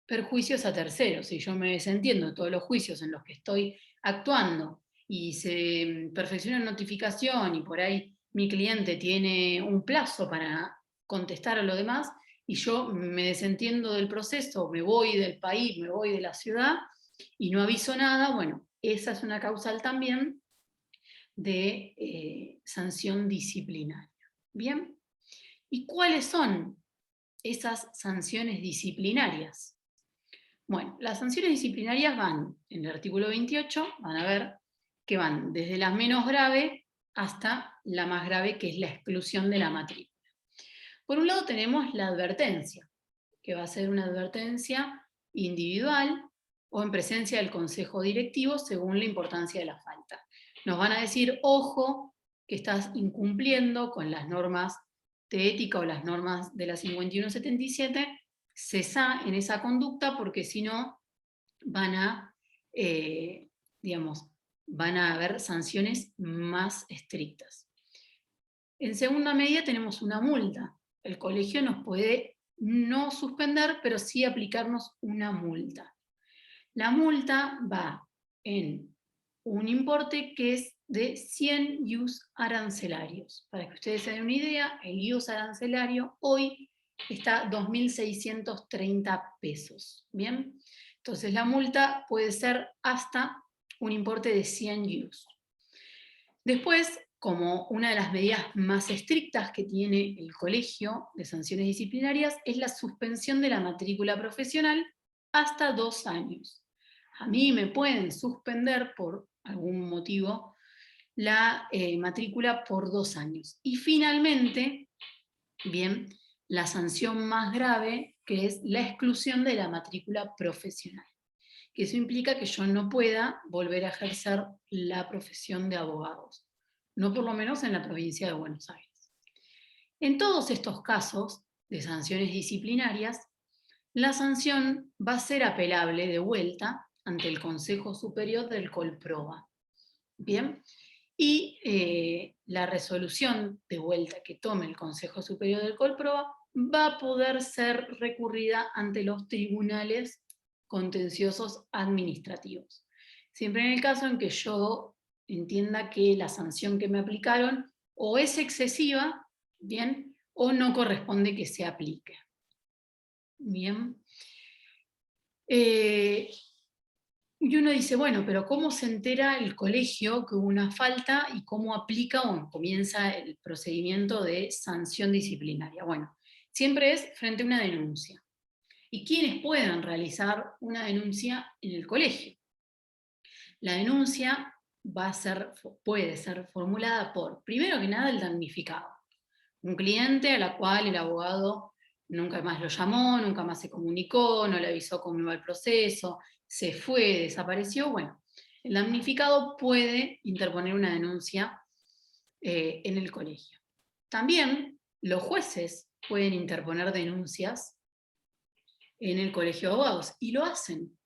perjuicios a terceros. Si yo me desentiendo de todos los juicios en los que estoy actuando y se perfecciona una notificación y por ahí mi cliente tiene un plazo para contestar a lo demás y yo me desentiendo del proceso, me voy del país, me voy de la ciudad y no aviso nada, bueno, esa es una causal también de sanción disciplinaria. ¿Bien? ¿Y cuáles son esas sanciones disciplinarias? Bueno, las sanciones disciplinarias van, en el artículo 28, van a ver que van desde la menos grave hasta la más grave, que es la exclusión de la matrícula. Por un lado tenemos la advertencia, que va a ser una advertencia individual o en presencia del consejo directivo según la importancia de la falta. Nos van a decir, ojo, que estás incumpliendo con las normas de ética o las normas de la 5177, cesá en esa conducta porque si no van a, van a haber sanciones más estrictas. En segunda medida tenemos una multa. El colegio nos puede no suspender, pero sí aplicarnos una multa. La multa va en un importe que es de 100 IUs arancelarios. Para que ustedes se den una idea, el IUs arancelario hoy está 2.630 pesos. ¿Bien? Entonces la multa puede ser hasta un importe de 100 IUs. Después, como una de las medidas más estrictas que tiene el colegio de sanciones disciplinarias, es la suspensión de la matrícula profesional hasta 2 años. A mí me pueden suspender por algún motivo la matrícula por 2 años. Y finalmente, bien, la sanción más grave, que es la exclusión de la matrícula profesional. Que eso implica que yo no pueda volver a ejercer la profesión de abogados. No por lo menos en la provincia de Buenos Aires. En todos estos casos de sanciones disciplinarias, la sanción va a ser apelable de vuelta ante el Consejo Superior del Colproba. ¿Bien? Y la resolución de vuelta que tome el Consejo Superior del Colproba va a poder ser recurrida ante los tribunales contenciosos administrativos. Siempre en el caso en que yo entienda que la sanción que me aplicaron o es excesiva, ¿bien? O no corresponde que se aplique. Bien. Y uno dice, bueno, pero ¿cómo se entera el colegio que hubo una falta y cómo aplica o comienza el procedimiento de sanción disciplinaria? Bueno, siempre es frente a una denuncia. ¿Y quiénes pueden realizar una denuncia en el colegio? La denuncia puede ser formulada por, primero que nada, el damnificado. Un cliente a la cual el abogado nunca más lo llamó, nunca más se comunicó, no le avisó cómo iba el proceso, se fue, desapareció. Bueno, el damnificado puede interponer una denuncia en el colegio. También los jueces pueden interponer denuncias en el colegio de abogados y lo hacen.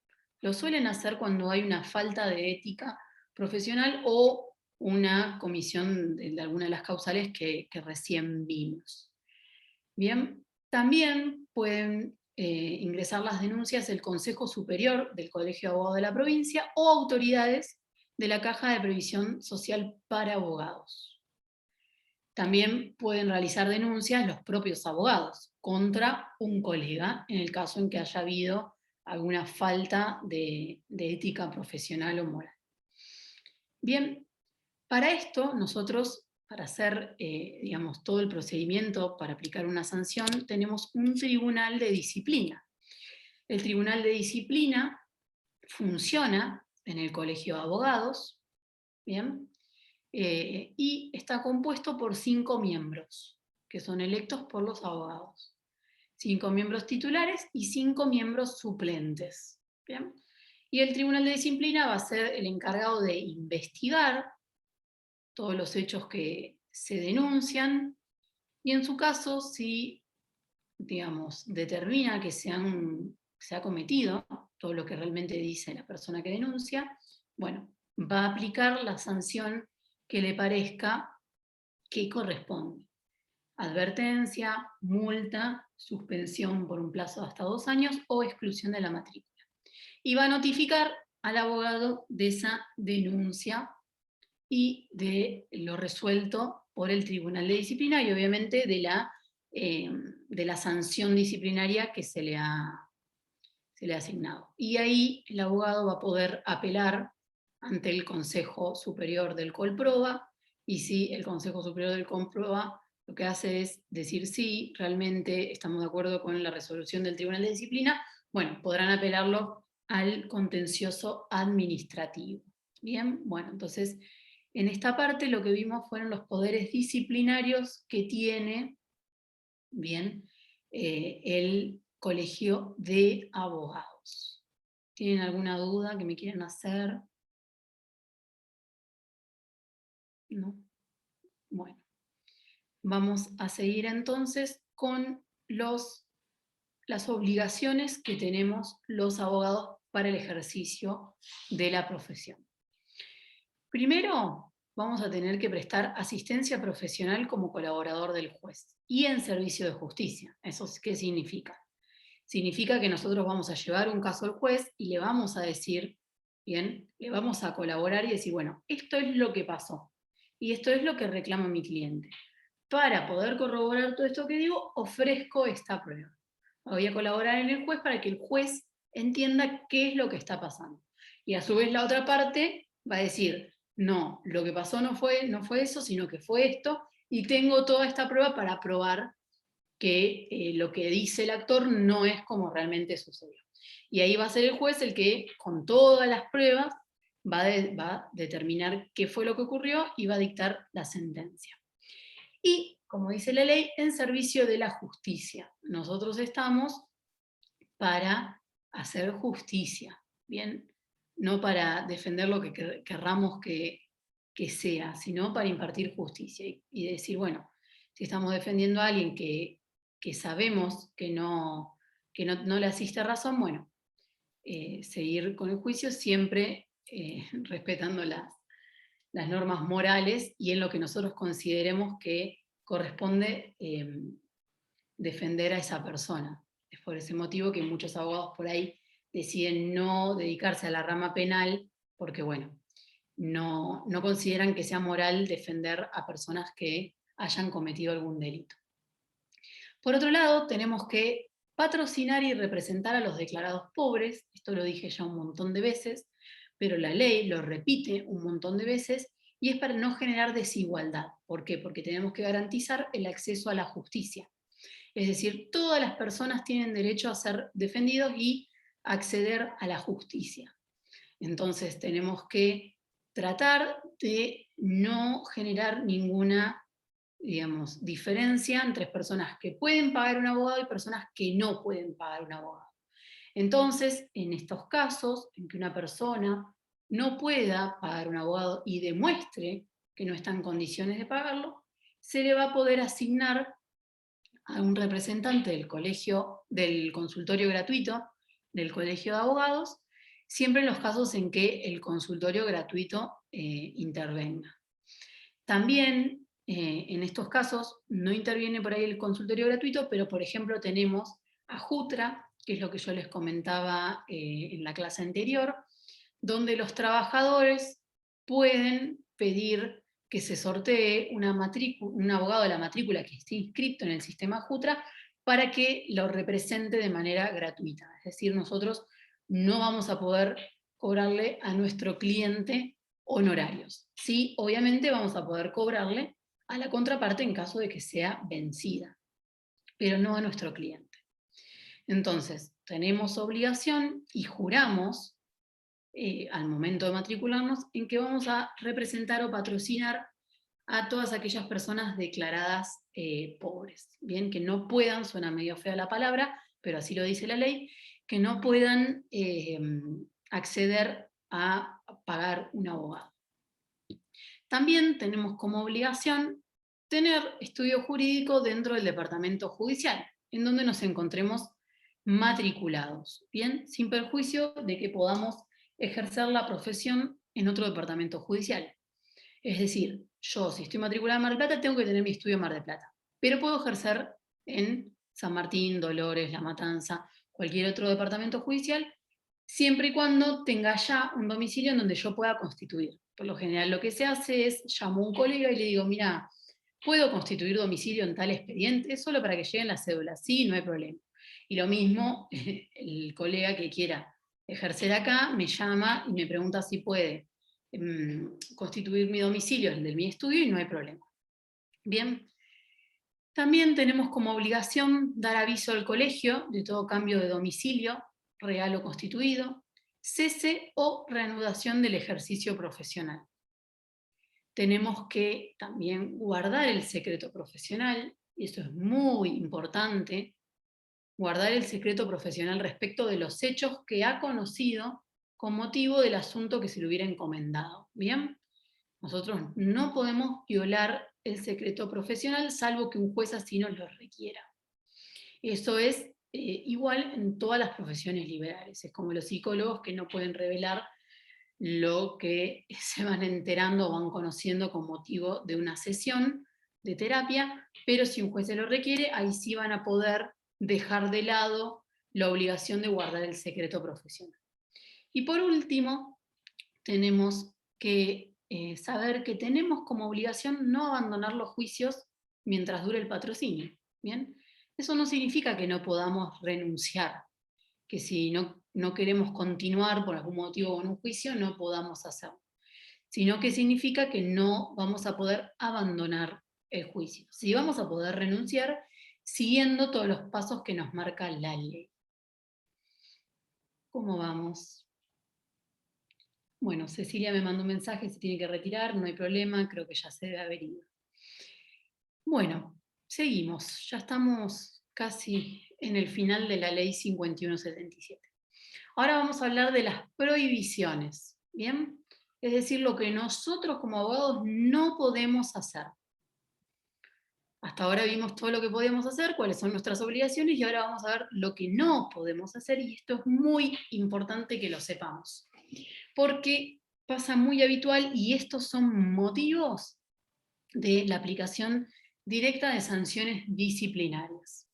Lo suelen hacer cuando hay una falta de ética profesional o una comisión de alguna de las causales que recién vimos. Bien, también pueden ingresar las denuncias el Consejo Superior del Colegio de Abogados de la provincia o autoridades de la Caja de Previsión Social para abogados. También pueden realizar denuncias los propios abogados contra un colega, en el caso en que haya habido alguna falta de ética profesional o moral. Bien, para esto nosotros, para hacer digamos, todo el procedimiento para aplicar una sanción, tenemos un tribunal de disciplina. El tribunal de disciplina funciona en el colegio de abogados, ¿bien? Y está compuesto por 5 miembros, que son electos por los abogados. 5 miembros titulares y 5 miembros suplentes. ¿Bien? Y el tribunal de disciplina va a ser el encargado de investigar todos los hechos que se denuncian, y en su caso, si, digamos, determina que se ha cometido todo lo que realmente dice la persona que denuncia, bueno, va a aplicar la sanción que le parezca que corresponde. Advertencia, multa, suspensión por un plazo de hasta 2 años o exclusión de la matrícula. Y va a notificar al abogado de esa denuncia y de lo resuelto por el Tribunal de Disciplina y obviamente de la sanción disciplinaria que se le ha asignado. Y ahí el abogado va a poder apelar ante el Consejo Superior del Colproba, y si el Consejo Superior del Colproba lo que hace es decir sí, realmente estamos de acuerdo con la resolución del Tribunal de Disciplina, bueno, podrán apelarlo al contencioso administrativo. Bien, bueno, entonces en esta parte lo que vimos fueron los poderes disciplinarios que tiene, bien, el Colegio de Abogados. ¿Tienen alguna duda que me quieran hacer? ¿No? Bueno, vamos a seguir entonces con las obligaciones que tenemos los abogados para el ejercicio de la profesión. Primero, vamos a tener que prestar asistencia profesional como colaborador del juez y en servicio de justicia. ¿Eso qué significa? Significa que nosotros vamos a llevar un caso al juez y le vamos a decir, bien, le vamos a colaborar y decir, bueno, esto es lo que pasó y esto es lo que reclama mi cliente. Para poder corroborar todo esto que digo, ofrezco esta prueba. Voy a colaborar en el juez para que el juez entienda qué es lo que está pasando. Y a su vez la otra parte va a decir, no, lo que pasó no fue eso, sino que fue esto, y tengo toda esta prueba para probar que lo que dice el actor no es como realmente sucedió. Y ahí va a ser el juez el que, con todas las pruebas, va a determinar qué fue lo que ocurrió y va a dictar la sentencia. Y, como dice la ley, en servicio de la justicia. Nosotros estamos para hacer justicia, ¿bien? No para defender lo que querramos que sea, sino para impartir justicia. Y decir, bueno, si estamos defendiendo a alguien que sabemos que no le asiste razón, bueno, seguir con el juicio siempre respetando las normas morales y en lo que nosotros consideremos que corresponde defender a esa persona. Es por ese motivo que muchos abogados por ahí deciden no dedicarse a la rama penal porque, bueno, no consideran que sea moral defender a personas que hayan cometido algún delito. Por otro lado, tenemos que patrocinar y representar a los declarados pobres, esto lo dije ya un montón de veces, pero la ley lo repite un montón de veces, y es para no generar desigualdad. ¿Por qué? Porque tenemos que garantizar el acceso a la justicia. Es decir, todas las personas tienen derecho a ser defendidos y acceder a la justicia. Entonces tenemos que tratar de no generar ninguna, digamos, diferencia entre personas que pueden pagar un abogado y personas que no pueden pagar un abogado. Entonces, en estos casos en que una persona no pueda pagar un abogado y demuestre que no está en condiciones de pagarlo, se le va a poder asignar a un representante del colegio, del consultorio gratuito del colegio de abogados, siempre en los casos en que el consultorio gratuito intervenga. También en estos casos no interviene por ahí el consultorio gratuito, pero por ejemplo tenemos a Jutra, que es lo que yo les comentaba en la clase anterior, donde los trabajadores pueden pedir que se sortee un abogado de la matrícula que esté inscrito en el sistema JUTRA para que lo represente de manera gratuita. Es decir, nosotros no vamos a poder cobrarle a nuestro cliente honorarios. Sí, obviamente vamos a poder cobrarle a la contraparte en caso de que sea vencida, pero no a nuestro cliente. Entonces, tenemos obligación y juramos al momento de matricularnos en que vamos a representar o patrocinar a todas aquellas personas declaradas pobres, bien, que no puedan, suena medio fea la palabra, pero así lo dice la ley, que no puedan acceder a pagar un abogado. También tenemos como obligación tener estudio jurídico dentro del departamento judicial, en donde nos encontremos matriculados, bien, sin perjuicio de que podamos ejercer la profesión en otro departamento judicial. Es decir, yo si estoy matriculada en Mar del Plata tengo que tener mi estudio en Mar del Plata, pero puedo ejercer en San Martín, Dolores, La Matanza, cualquier otro departamento judicial, siempre y cuando tenga ya un domicilio en donde yo pueda constituir. Por lo general lo que se hace es, llamo a un colega y le digo, mira, ¿puedo constituir domicilio en tal expediente? Solo para que lleguen las cédulas, sí, no hay problema. Y lo mismo, el colega que quiera ejercer acá me llama y me pregunta si puede constituir mi domicilio, el de mi estudio, y no hay problema. Bien. También tenemos como obligación dar aviso al colegio de todo cambio de domicilio, real o constituido, cese o reanudación del ejercicio profesional. Tenemos que también guardar el secreto profesional, y esto es muy importante, guardar el secreto profesional respecto de los hechos que ha conocido con motivo del asunto que se le hubiera encomendado. ¿Bien? Nosotros no podemos violar el secreto profesional salvo que un juez así nos lo requiera. Eso es igual en todas las profesiones liberales. Es como los psicólogos que no pueden revelar lo que se van enterando o van conociendo con motivo de una sesión de terapia, pero si un juez se lo requiere, ahí sí van a poder dejar de lado la obligación de guardar el secreto profesional. Y por último, tenemos que saber que tenemos como obligación no abandonar los juicios mientras dure el patrocinio. ¿Bien? Eso no significa que no podamos renunciar, que si no queremos continuar por algún motivo con un juicio, no podamos hacerlo, sino que significa que no vamos a poder abandonar el juicio. Sí vamos a poder renunciar siguiendo todos los pasos que nos marca la ley. ¿Cómo vamos? Bueno, Cecilia me mandó un mensaje, se tiene que retirar, no hay problema, creo que ya se debe haber ido. Bueno, seguimos, ya estamos casi en el final de la ley 5177. Ahora vamos a hablar de las prohibiciones, ¿bien? Es decir, lo que nosotros como abogados no podemos hacer. Hasta ahora vimos todo lo que podíamos hacer, cuáles son nuestras obligaciones, y ahora vamos a ver lo que no podemos hacer, y esto es muy importante que lo sepamos. Porque pasa muy habitual y estos son motivos de la aplicación directa de sanciones disciplinarias.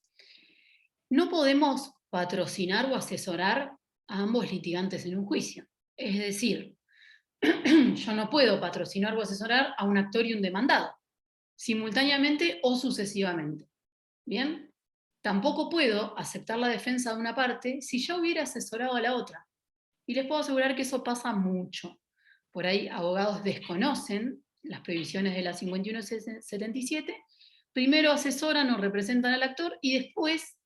No podemos patrocinar o asesorar a ambos litigantes en un juicio. Es decir, yo no puedo patrocinar o asesorar a un actor y un demandado, simultáneamente o sucesivamente. ¿Bien? Tampoco puedo aceptar la defensa de una parte si ya hubiera asesorado a la otra. Y les puedo asegurar que eso pasa mucho. Por ahí abogados desconocen las previsiones de la 5177, primero asesoran o representan al actor y después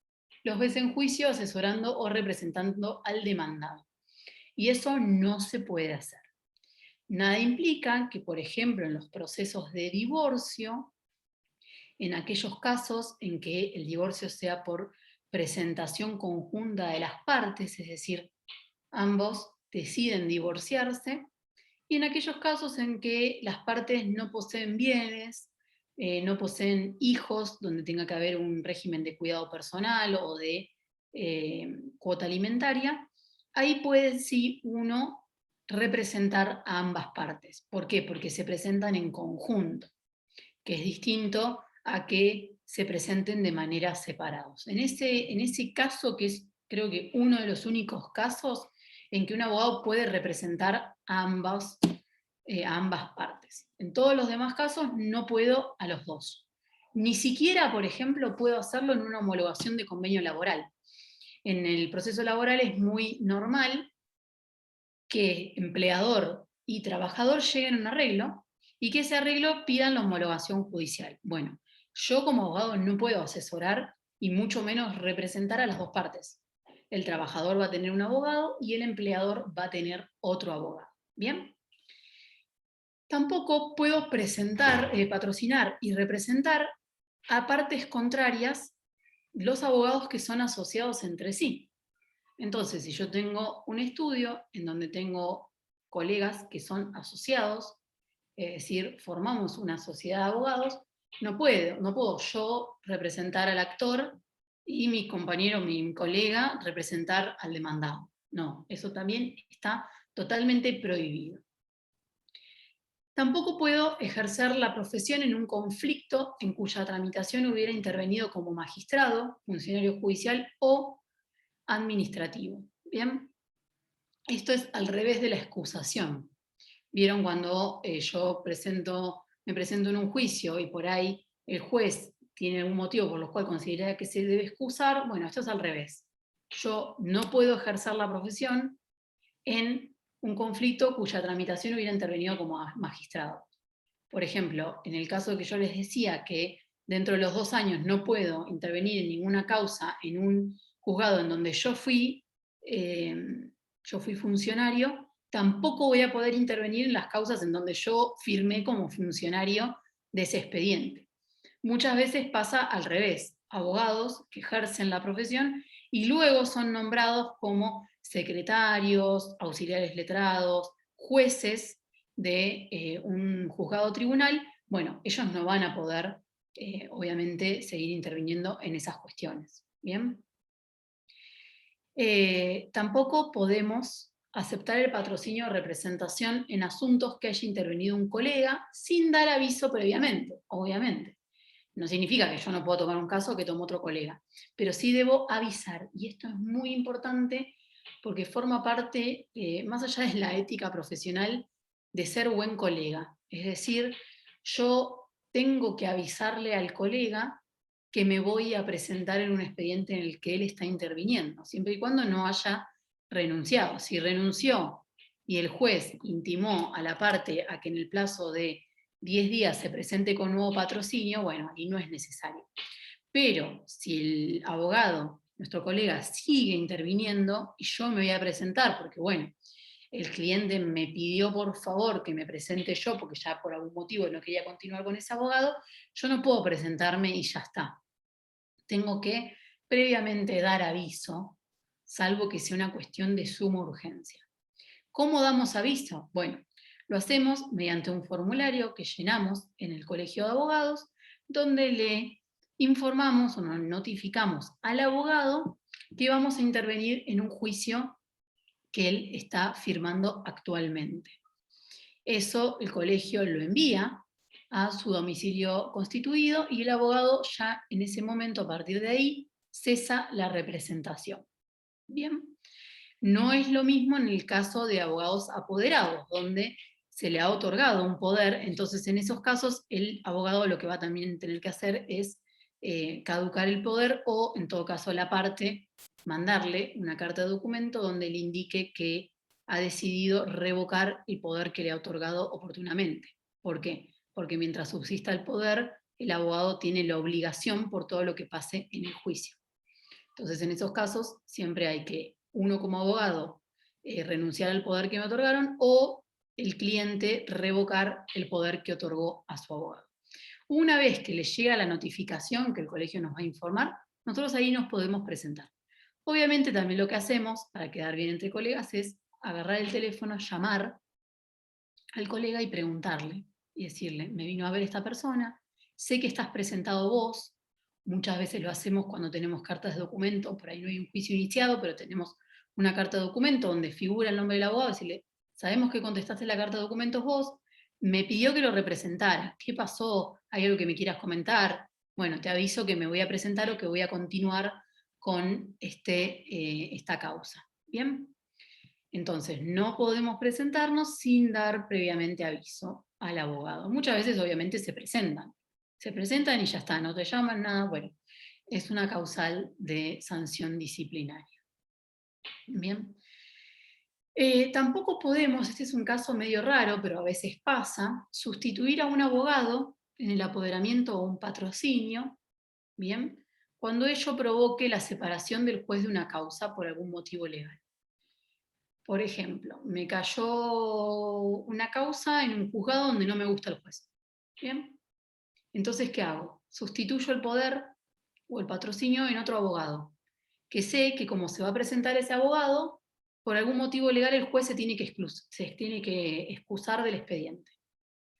los ves en juicio asesorando o representando al demandado. Y eso no se puede hacer. Nada implica que, por ejemplo, en los procesos de divorcio, en aquellos casos en que el divorcio sea por presentación conjunta de las partes, es decir, ambos deciden divorciarse, y en aquellos casos en que las partes no poseen bienes, no poseen hijos, donde tenga que haber un régimen de cuidado personal o de cuota alimentaria, ahí puede sí uno representar a ambas partes. ¿Por qué? Porque se presentan en conjunto, que es distinto a que se presenten de manera separados. En ese caso, que es creo que uno de los únicos casos en que un abogado puede representar a ambos a ambas partes. En todos los demás casos no puedo a los dos. Ni siquiera, por ejemplo, puedo hacerlo en una homologación de convenio laboral. En el proceso laboral es muy normal que empleador y trabajador lleguen a un arreglo y que ese arreglo pidan la homologación judicial. Bueno, yo como abogado no puedo asesorar y mucho menos representar a las dos partes. El trabajador va a tener un abogado y el empleador va a tener otro abogado. ¿Bien? Tampoco puedo presentar, patrocinar y representar a partes contrarias los abogados que son asociados entre sí. Entonces, si yo tengo un estudio en donde tengo colegas que son asociados, es decir, formamos una sociedad de abogados, no puedo yo representar al actor y mi compañero, mi colega, representar al demandado. No, eso también está totalmente prohibido. Tampoco puedo ejercer la profesión en un conflicto en cuya tramitación hubiera intervenido como magistrado, funcionario judicial o administrativo. ¿Bien? Esto es al revés de la excusación. ¿Vieron cuando yo me presento en un juicio y por ahí el juez tiene algún motivo por el cual considera que se debe excusar? Bueno, esto es al revés. Yo no puedo ejercer la profesión en un conflicto cuya tramitación hubiera intervenido como magistrado. Por ejemplo, en el caso de que yo les decía que dentro de los 2 años no puedo intervenir en ninguna causa en un juzgado en donde yo fui funcionario, tampoco voy a poder intervenir en las causas en donde yo firmé como funcionario de ese expediente. Muchas veces pasa al revés, abogados que ejercen la profesión y luego son nombrados como secretarios, auxiliares letrados, jueces de un juzgado o tribunal. Bueno, ellos no van a poder, obviamente, seguir interviniendo en esas cuestiones. ¿Bien? Tampoco podemos aceptar el patrocinio o representación en asuntos que haya intervenido un colega sin dar aviso previamente, obviamente. No significa que yo no puedo tomar un caso que tomó otro colega, pero sí debo avisar, y esto es muy importante porque forma parte, más allá de la ética profesional, de ser buen colega. Es decir, yo tengo que avisarle al colega que me voy a presentar en un expediente en el que él está interviniendo, siempre y cuando no haya renunciado. Si renunció y el juez intimó a la parte a que en el plazo de 10 días se presente con nuevo patrocinio, bueno, ahí no es necesario. Pero si el abogado, nuestro colega, sigue interviniendo y yo me voy a presentar, porque bueno, el cliente me pidió por favor que me presente yo, porque ya por algún motivo no quería continuar con ese abogado, yo no puedo presentarme y ya está. Tengo que previamente dar aviso, salvo que sea una cuestión de suma urgencia. ¿Cómo damos aviso? Bueno, lo hacemos mediante un formulario que llenamos en el Colegio de Abogados, donde le informamos o nos notificamos al abogado que vamos a intervenir en un juicio que él está firmando actualmente. Eso el colegio lo envía a su domicilio constituido y el abogado ya en ese momento, a partir de ahí, cesa la representación. Bien. No es lo mismo en el caso de abogados apoderados, donde se le ha otorgado un poder, entonces en esos casos el abogado lo que va a también tener que hacer es caducar el poder o en todo caso la parte mandarle una carta de documento donde le indique que ha decidido revocar el poder que le ha otorgado oportunamente. ¿Por qué? Porque mientras subsista el poder, el abogado tiene la obligación por todo lo que pase en el juicio. Entonces, en esos casos, siempre hay que, uno como abogado, renunciar al poder que me otorgaron o el cliente revocar el poder que otorgó a su abogado. Una vez que le llega la notificación que el colegio nos va a informar, nosotros ahí nos podemos presentar. Obviamente también lo que hacemos, para quedar bien entre colegas, es agarrar el teléfono, llamar al colega y preguntarle, y decirle, me vino a ver esta persona, sé que estás presentado vos, muchas veces lo hacemos cuando tenemos cartas de documento, por ahí no hay un juicio iniciado, pero tenemos una carta de documento donde figura el nombre del abogado, decirle, sabemos que contestaste la carta de documentos vos, me pidió que lo representara, ¿qué pasó? ¿Hay algo que me quieras comentar? Bueno, te aviso que me voy a presentar o que voy a continuar con esta causa. ¿Bien? Entonces, no podemos presentarnos sin dar previamente aviso al abogado. Muchas veces, obviamente, se presentan y ya está, no te llaman, nada, bueno, es una causal de sanción disciplinaria. Bien. Tampoco podemos, este es un caso medio raro, pero a veces pasa, sustituir a un abogado en el apoderamiento o un patrocinio, bien, cuando ello provoque la separación del juez de una causa por algún motivo legal. Por ejemplo, me cayó una causa en un juzgado donde no me gusta el juez. ¿Bien? Entonces, ¿qué hago? Sustituyo el poder o el patrocinio en otro abogado, que sé que como se va a presentar ese abogado, por algún motivo legal el juez se tiene que excusar del expediente.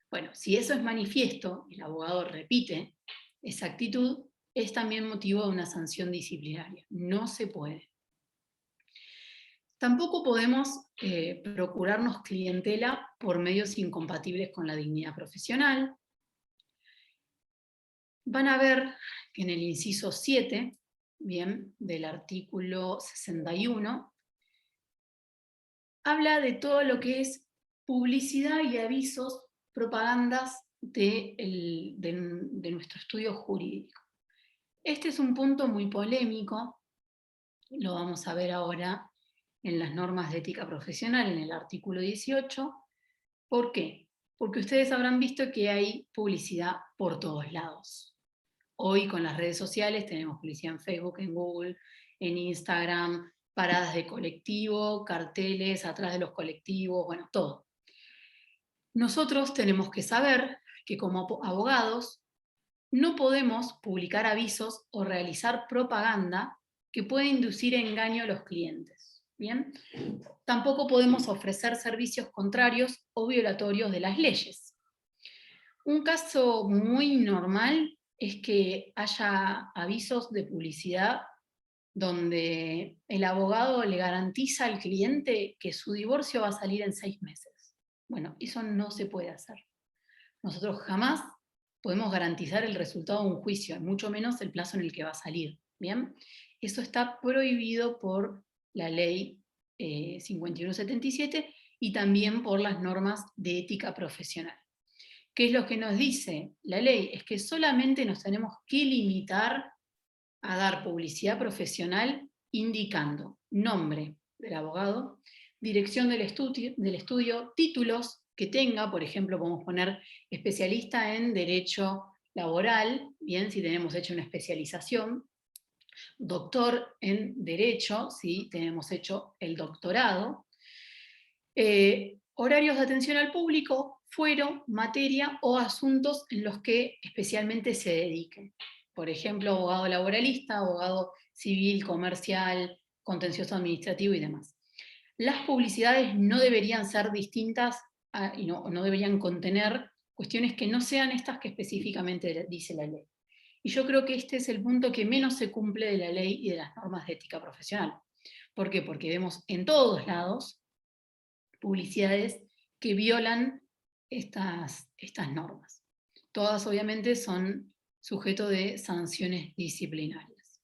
Bueno, si eso es manifiesto, y el abogado repite esa actitud, es también motivo de una sanción disciplinaria. No se puede. Tampoco podemos procurarnos clientela por medios incompatibles con la dignidad profesional. Van a ver que en el inciso 7, bien, del artículo 61, habla de todo lo que es publicidad y avisos, propagandas de nuestro estudio jurídico. Este es un punto muy polémico, lo vamos a ver ahora en las normas de ética profesional, en el artículo 18. ¿Por qué? Porque ustedes habrán visto que hay publicidad por todos lados. Hoy con las redes sociales tenemos publicidad en Facebook, en Google, en Instagram, paradas de colectivo, carteles atrás de los colectivos, bueno, todo. Nosotros tenemos que saber que como abogados no podemos publicar avisos o realizar propaganda que pueda inducir engaño a los clientes. ¿Bien? Tampoco podemos ofrecer servicios contrarios o violatorios de las leyes. Un caso muy normal es que haya avisos de publicidad donde el abogado le garantiza al cliente que su divorcio va a salir en 6 meses. Bueno, eso no se puede hacer. Nosotros jamás podemos garantizar el resultado de un juicio, mucho menos el plazo en el que va a salir. ¿Bien? Eso está prohibido por la ley 5177 y también por las normas de ética profesional. ¿Qué es lo que nos dice la ley? Es que solamente nos tenemos que limitar a dar publicidad profesional indicando nombre del abogado, dirección del estudio, títulos que tenga, por ejemplo, podemos poner especialista en derecho laboral, bien, si tenemos hecho una especialización, doctor en derecho, si tenemos hecho el doctorado, horarios de atención al público, fuero, materia o asuntos en los que especialmente se dediquen. Por ejemplo, abogado laboralista, abogado civil, comercial, contencioso administrativo y demás. Las publicidades no deberían ser distintas y no deberían contener cuestiones que no sean estas que específicamente dice la ley. Y yo creo que este es el punto que menos se cumple de la ley y de las normas de ética profesional. ¿Por qué? Porque vemos en todos lados publicidades que violan estas normas. Todas obviamente son sujeto de sanciones disciplinarias.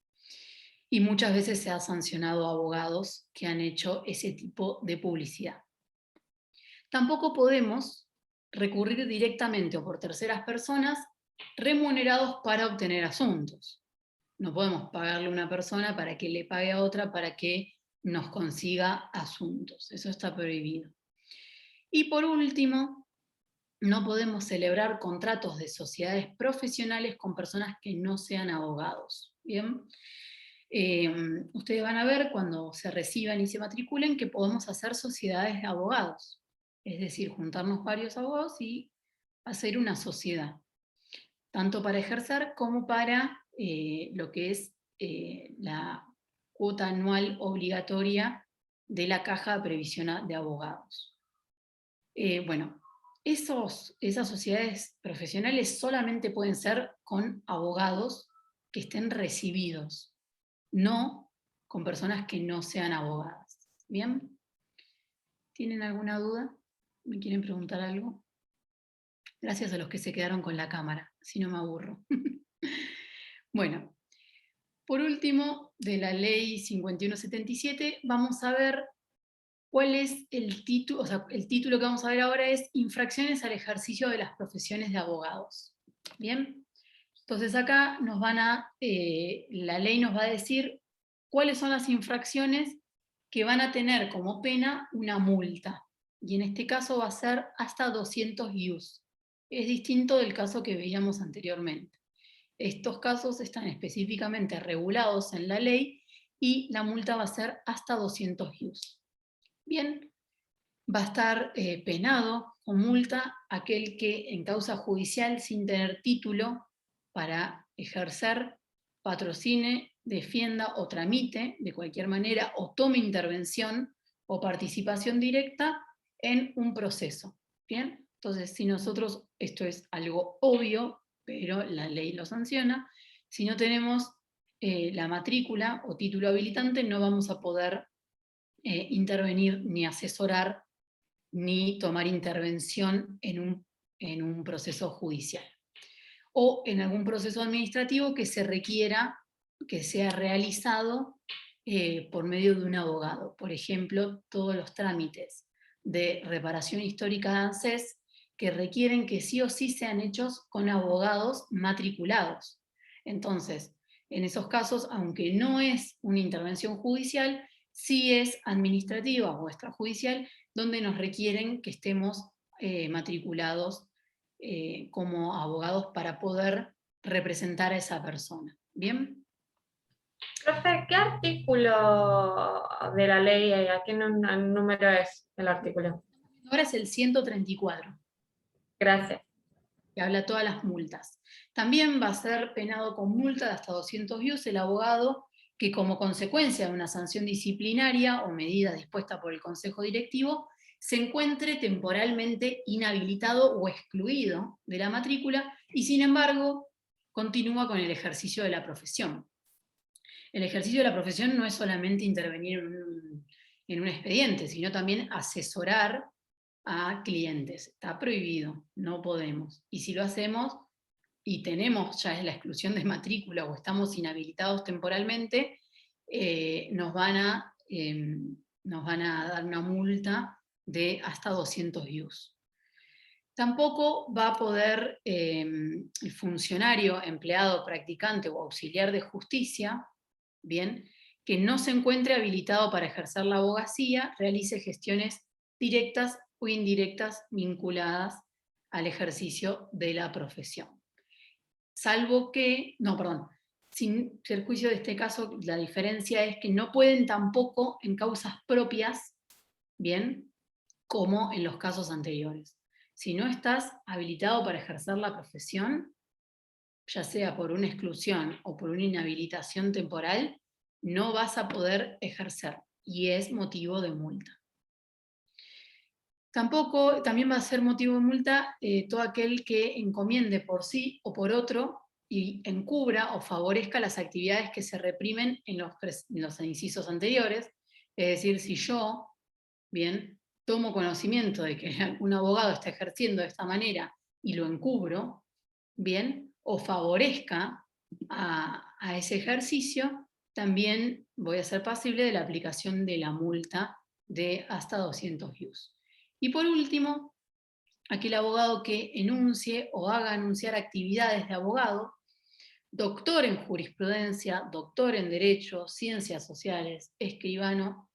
Y muchas veces se ha sancionado a abogados que han hecho ese tipo de publicidad. Tampoco podemos recurrir directamente o por terceras personas remunerados para obtener asuntos. No podemos pagarle a una persona para que le pague a otra para que nos consiga asuntos. Eso está prohibido. Y por último, no podemos celebrar contratos de sociedades profesionales con personas que no sean abogados. ¿Bien? Ustedes van a ver cuando se reciban y se matriculen que podemos hacer sociedades de abogados. Es decir, juntarnos varios abogados y hacer una sociedad. Tanto para ejercer como para lo que es la cuota anual obligatoria de la caja previsión de abogados. Bueno, esas sociedades profesionales solamente pueden ser con abogados que estén recibidos, no con personas que no sean abogadas. ¿Bien? ¿Tienen alguna duda? ¿Me quieren preguntar algo? Gracias a los que se quedaron con la cámara, si no me aburro. Bueno, por último, de la ley 5177, vamos a ver ¿Cuál es el título? O sea, el título que vamos a ver ahora es Infracciones al ejercicio de las profesiones de abogados. ¿Bien? Entonces acá la ley nos va a decir cuáles son las infracciones que van a tener como pena una multa. Y en este caso va a ser hasta 200 IUs. Es distinto del caso que veíamos anteriormente. Estos casos están específicamente regulados en la ley y la multa va a ser hasta 200 IUs. Bien, va a estar penado con multa aquel que en causa judicial sin tener título para ejercer, patrocine, defienda o tramite de cualquier manera o tome intervención o participación directa en un proceso. ¿Bien? Entonces, si nosotros, esto es algo obvio, pero la ley lo sanciona, si no tenemos la matrícula o título habilitante, no vamos a poder intervenir ni asesorar ni tomar intervención en un proceso judicial. O en algún proceso administrativo que se requiera que sea realizado por medio de un abogado. Por ejemplo, todos los trámites de reparación histórica de ANSES que requieren que sí o sí sean hechos con abogados matriculados. Entonces, en esos casos, aunque no es una intervención judicial, sí es administrativa o extrajudicial, donde nos requieren que estemos matriculados como abogados para poder representar a esa persona. ¿Bien? Profe, ¿qué artículo de la ley, a qué número es el artículo? Ahora es el 134, Gracias. que habla todas las multas. También va a ser penado con multa de hasta 200 IUs el abogado que como consecuencia de una sanción disciplinaria o medida dispuesta por el Consejo Directivo se encuentre temporalmente inhabilitado o excluido de la matrícula y sin embargo continúa con el ejercicio de la profesión. El ejercicio de la profesión no es solamente intervenir en un expediente, sino también asesorar a clientes. Está prohibido, no podemos. Y si lo hacemos y tenemos ya la exclusión de matrícula o estamos inhabilitados temporalmente, nos van a dar una multa de hasta 200 IUs. Tampoco va a poder el funcionario, empleado, practicante o auxiliar de justicia, bien, que no se encuentre habilitado para ejercer la abogacía, realice gestiones directas o indirectas vinculadas al ejercicio de la profesión. Salvo que, no, perdón, sin perjuicio de este caso, la diferencia es que no pueden tampoco en causas propias, bien, como en los casos anteriores. Si no estás habilitado para ejercer la profesión, ya sea por una exclusión o por una inhabilitación temporal, no vas a poder ejercer y es motivo de multa. También va a ser motivo de multa todo aquel que encomiende por sí o por otro y encubra o favorezca las actividades que se reprimen en los incisos anteriores. Es decir, si yo, bien, tomo conocimiento de que un abogado está ejerciendo de esta manera y lo encubro, bien, o favorezca a ese ejercicio, también voy a ser pasible de la aplicación de la multa de hasta 200 IUs. Y por último, aquel abogado que enuncie o haga anunciar actividades de abogado, doctor en jurisprudencia, doctor en derecho, ciencias sociales, escribano,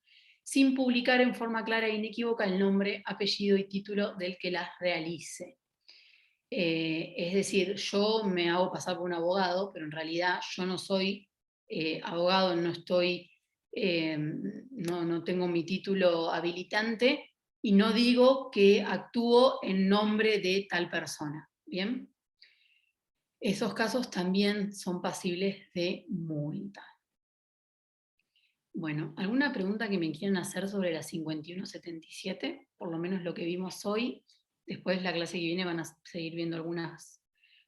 sin publicar en forma clara e inequívoca el nombre, apellido y título del que las realice. Es decir, yo me hago pasar por un abogado, pero en realidad yo no soy abogado, no tengo mi título habilitante y no digo que actúo en nombre de tal persona. ¿Bien? Esos casos también son pasibles de multa. Bueno, ¿alguna pregunta que me quieran hacer sobre la 5177? Por lo menos lo que vimos hoy. Después la clase que viene van a seguir viendo algunas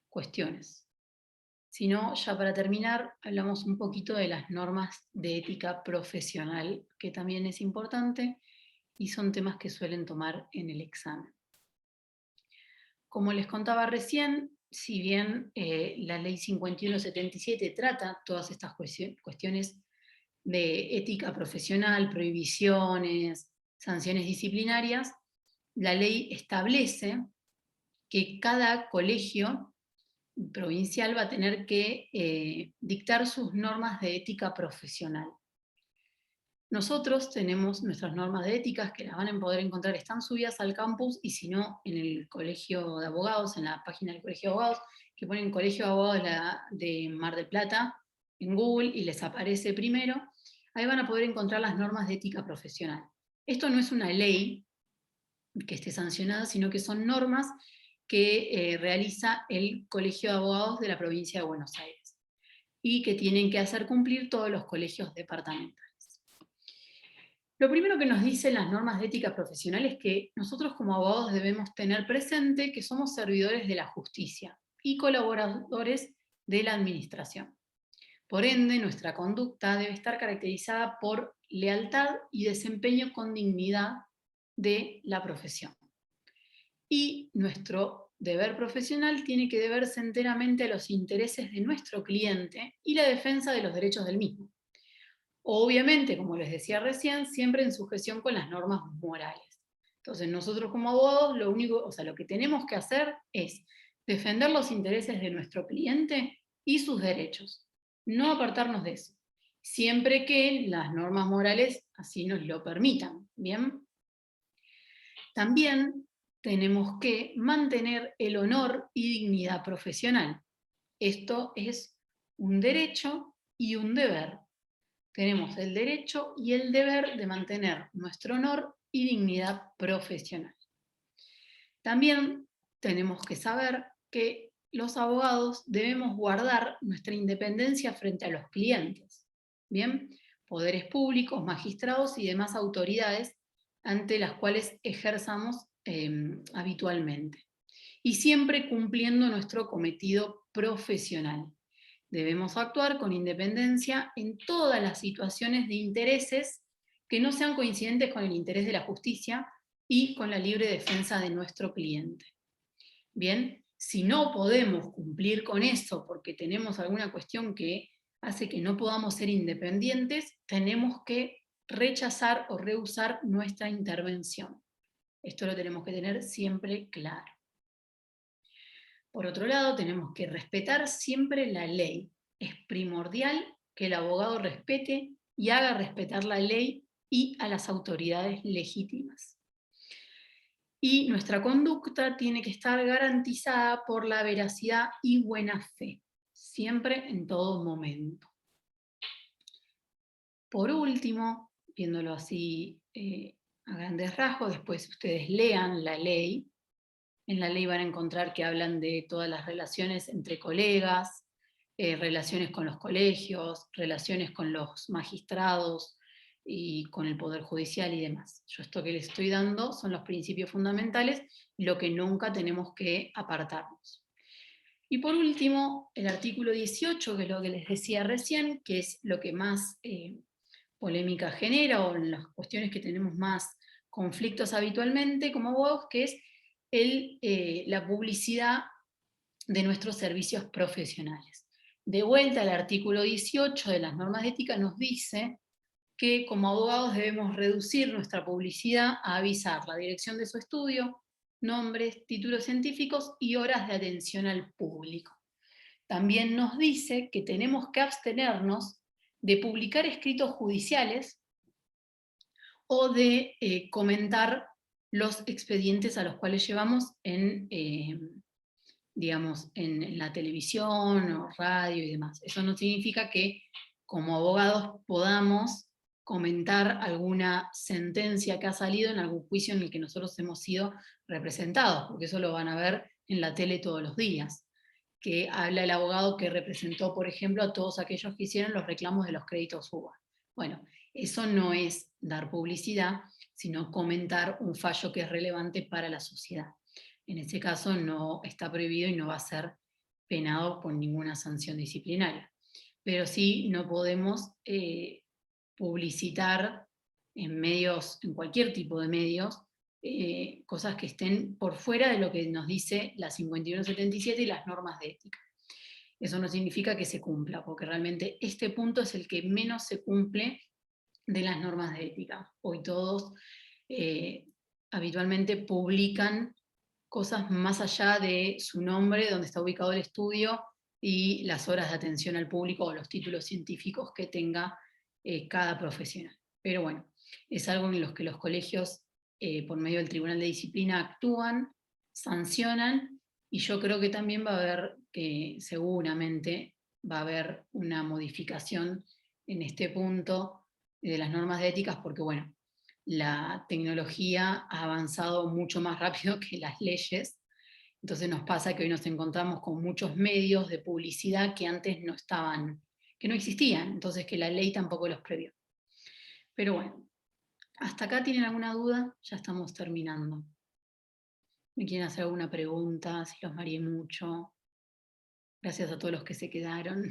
cuestiones. Si no, ya para terminar, hablamos un poquito de las normas de ética profesional, que también es importante y son temas que suelen tomar en el examen. Como les contaba recién, si bien la ley 5177 trata todas estas cuestiones de ética profesional, prohibiciones, sanciones disciplinarias, la ley establece que cada colegio provincial va a tener que dictar sus normas de ética profesional. Nosotros tenemos nuestras normas de éticas que las van a poder encontrar, están subidas al campus, y si no, en el Colegio de Abogados, en la página del Colegio de Abogados, que ponen Colegio de Abogados de Mar del Plata en Google y les aparece primero, ahí van a poder encontrar las normas de ética profesional. Esto no es una ley que esté sancionada, sino que son normas que realiza el Colegio de Abogados de la provincia de Buenos Aires y que tienen que hacer cumplir todos los colegios departamentales. Lo primero que nos dicen las normas de ética profesional es que nosotros como abogados debemos tener presente que somos servidores de la justicia y colaboradores de la administración. Por ende, nuestra conducta debe estar caracterizada por lealtad y desempeño con dignidad de la profesión. Y nuestro deber profesional tiene que deberse enteramente a los intereses de nuestro cliente y la defensa de los derechos del mismo. Obviamente, como les decía recién, siempre en sujeción con las normas morales. Entonces, nosotros como abogados, lo que tenemos que hacer es defender los intereses de nuestro cliente y sus derechos, no apartarnos de eso, siempre que las normas morales así nos lo permitan, ¿bien? También tenemos que mantener el honor y dignidad profesional. Esto es un derecho y un deber. Tenemos el derecho y el deber de mantener nuestro honor y dignidad profesional. También tenemos que saber que los abogados debemos guardar nuestra independencia frente a los clientes, ¿bien? Poderes públicos, magistrados y demás autoridades ante las cuales ejerzamos habitualmente. Y siempre cumpliendo nuestro cometido profesional. Debemos actuar con independencia en todas las situaciones de intereses que no sean coincidentes con el interés de la justicia y con la libre defensa de nuestro cliente. Bien, si no podemos cumplir con eso porque tenemos alguna cuestión que hace que no podamos ser independientes, tenemos que rechazar o rehusar nuestra intervención. Esto lo tenemos que tener siempre claro. Por otro lado, tenemos que respetar siempre la ley. Es primordial que el abogado respete y haga respetar la ley y a las autoridades legítimas. Y nuestra conducta tiene que estar garantizada por la veracidad y buena fe, siempre en todo momento. Por último, viéndolo así a grandes rasgos, después ustedes lean la ley. En la ley van a encontrar que hablan de todas las relaciones entre colegas, relaciones con los colegios, relaciones con los magistrados y con el Poder Judicial y demás. Yo esto que les estoy dando son los principios fundamentales, lo que nunca tenemos que apartarnos. Y por último, el artículo 18, que es lo que les decía recién, que es lo que más polémica genera, o en las cuestiones que tenemos más conflictos habitualmente como abogados, que es la publicidad de nuestros servicios profesionales. De vuelta, el artículo 18 de las normas de ética nos dice que como abogados debemos reducir nuestra publicidad a avisar la dirección de su estudio, nombres, títulos científicos y horas de atención al público. También nos dice que tenemos que abstenernos de publicar escritos judiciales o de comentar los expedientes a los cuales llevamos digamos, en la televisión o radio y demás. Eso no significa que como abogados podamos comentar alguna sentencia que ha salido en algún juicio en el que nosotros hemos sido representados, porque eso lo van a ver en la tele todos los días, que habla el abogado que representó, por ejemplo, a todos aquellos que hicieron los reclamos de los créditos UBA. Bueno, eso no es dar publicidad, sino comentar un fallo que es relevante para la sociedad. En ese caso no está prohibido y no va a ser penado por ninguna sanción disciplinaria. Pero sí no podemos publicitar en medios, en cualquier tipo de medios, cosas que estén por fuera de lo que nos dice la 5177 y las normas de ética. Eso no significa que se cumpla, porque realmente este punto es el que menos se cumple de las normas de ética. Hoy todos habitualmente publican cosas más allá de su nombre, donde está ubicado el estudio, y las horas de atención al público o los títulos científicos que tenga cada profesional. Pero bueno, es algo en los que los colegios, por medio del Tribunal de Disciplina, actúan, sancionan, y yo creo que también va a haber, que seguramente va a haber una modificación en este punto de las normas de éticas, porque bueno, la tecnología ha avanzado mucho más rápido que las leyes, entonces nos pasa que hoy nos encontramos con muchos medios de publicidad que antes no estaban, que no existían, entonces que la ley tampoco los previó. Pero bueno, ¿hasta acá tienen alguna duda? Ya estamos terminando. ¿Me quieren hacer alguna pregunta? Si los mareé mucho. Gracias a todos los que se quedaron.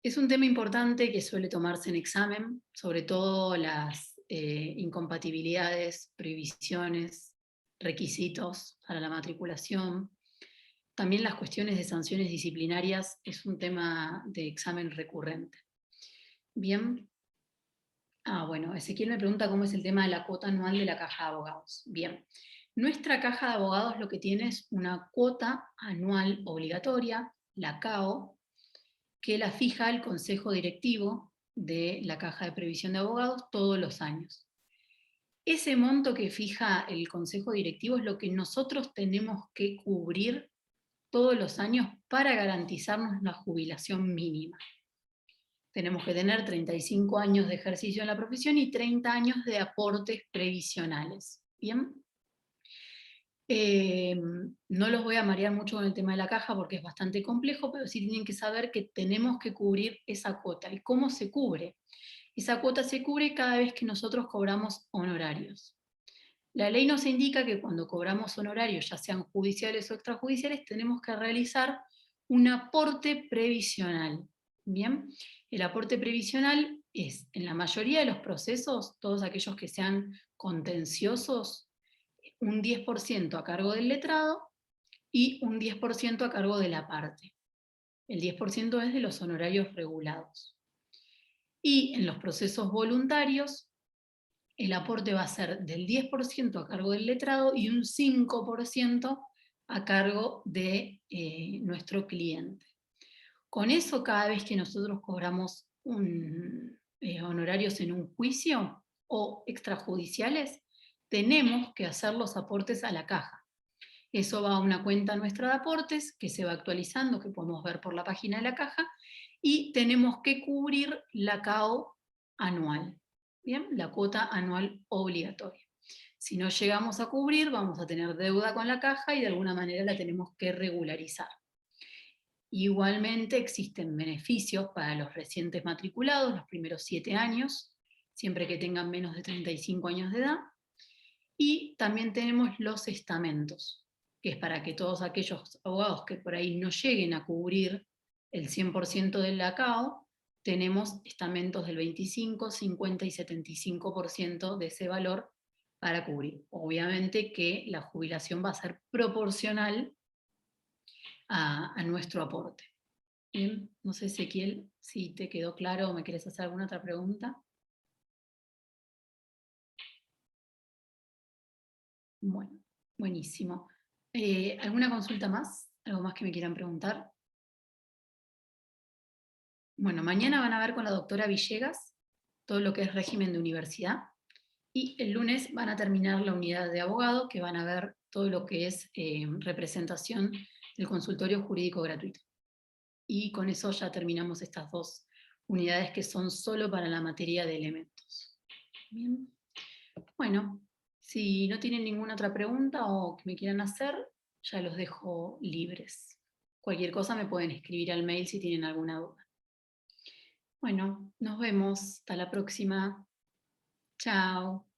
Es un tema importante que suele tomarse en examen, sobre todo las incompatibilidades, prohibiciones, requisitos para la matriculación. También las cuestiones de sanciones disciplinarias es un tema de examen recurrente. Bien. Bueno, Ezequiel me pregunta cómo es el tema de la cuota anual de la caja de abogados. Bien, nuestra caja de abogados lo que tiene es una cuota anual obligatoria, la CAO, que la fija el Consejo Directivo de la Caja de Previsión de Abogados todos los años. Ese monto que fija el Consejo Directivo es lo que nosotros tenemos que cubrir todos los años para garantizarnos la jubilación mínima. Tenemos que tener 35 años de ejercicio en la profesión y 30 años de aportes previsionales. ¿Bien? No los voy a marear mucho con el tema de la caja porque es bastante complejo, pero sí tienen que saber que tenemos que cubrir esa cuota. ¿Y cómo se cubre? Esa cuota se cubre cada vez que nosotros cobramos honorarios. La ley nos indica que cuando cobramos honorarios, ya sean judiciales o extrajudiciales, tenemos que realizar un aporte previsional. ¿Bien? El aporte previsional es, en la mayoría de los procesos, todos aquellos que sean contenciosos, un 10% a cargo del letrado y un 10% a cargo de la parte. El 10% es de los honorarios regulados. Y en los procesos voluntarios, el aporte va a ser del 10% a cargo del letrado y un 5% a cargo de nuestro cliente. Con eso, cada vez que nosotros cobramos honorarios en un juicio o extrajudiciales, tenemos que hacer los aportes a la caja. Eso va a una cuenta nuestra de aportes que se va actualizando, que podemos ver por la página de la caja, y tenemos que cubrir la CAO anual. ¿Bien? La cuota anual obligatoria. Si no llegamos a cubrir, vamos a tener deuda con la caja y de alguna manera la tenemos que regularizar. Igualmente existen beneficios para los recientes matriculados, los primeros 7 años, siempre que tengan menos de 35 años de edad. Y también tenemos los estamentos, que es para que todos aquellos abogados que por ahí no lleguen a cubrir el 100% del CAO, tenemos estamentos del 25, 50 y 75% de ese valor para cubrir. Obviamente que la jubilación va a ser proporcional a nuestro aporte. Bien, no sé, Ezequiel, si te quedó claro o me quieres hacer alguna otra pregunta. Bueno, buenísimo. ¿Alguna consulta más? ¿Algo más que me quieran preguntar? Bueno, mañana van a ver con la doctora Villegas todo lo que es régimen de universidad y el lunes van a terminar la unidad de abogado, que van a ver todo lo que es representación del consultorio jurídico gratuito. Y con eso ya terminamos estas dos unidades que son solo para la materia de elementos. Bien. Bueno, si no tienen ninguna otra pregunta o que me quieran hacer, ya los dejo libres. Cualquier cosa me pueden escribir al mail si tienen alguna duda. Bueno, nos vemos. Hasta la próxima. Chao.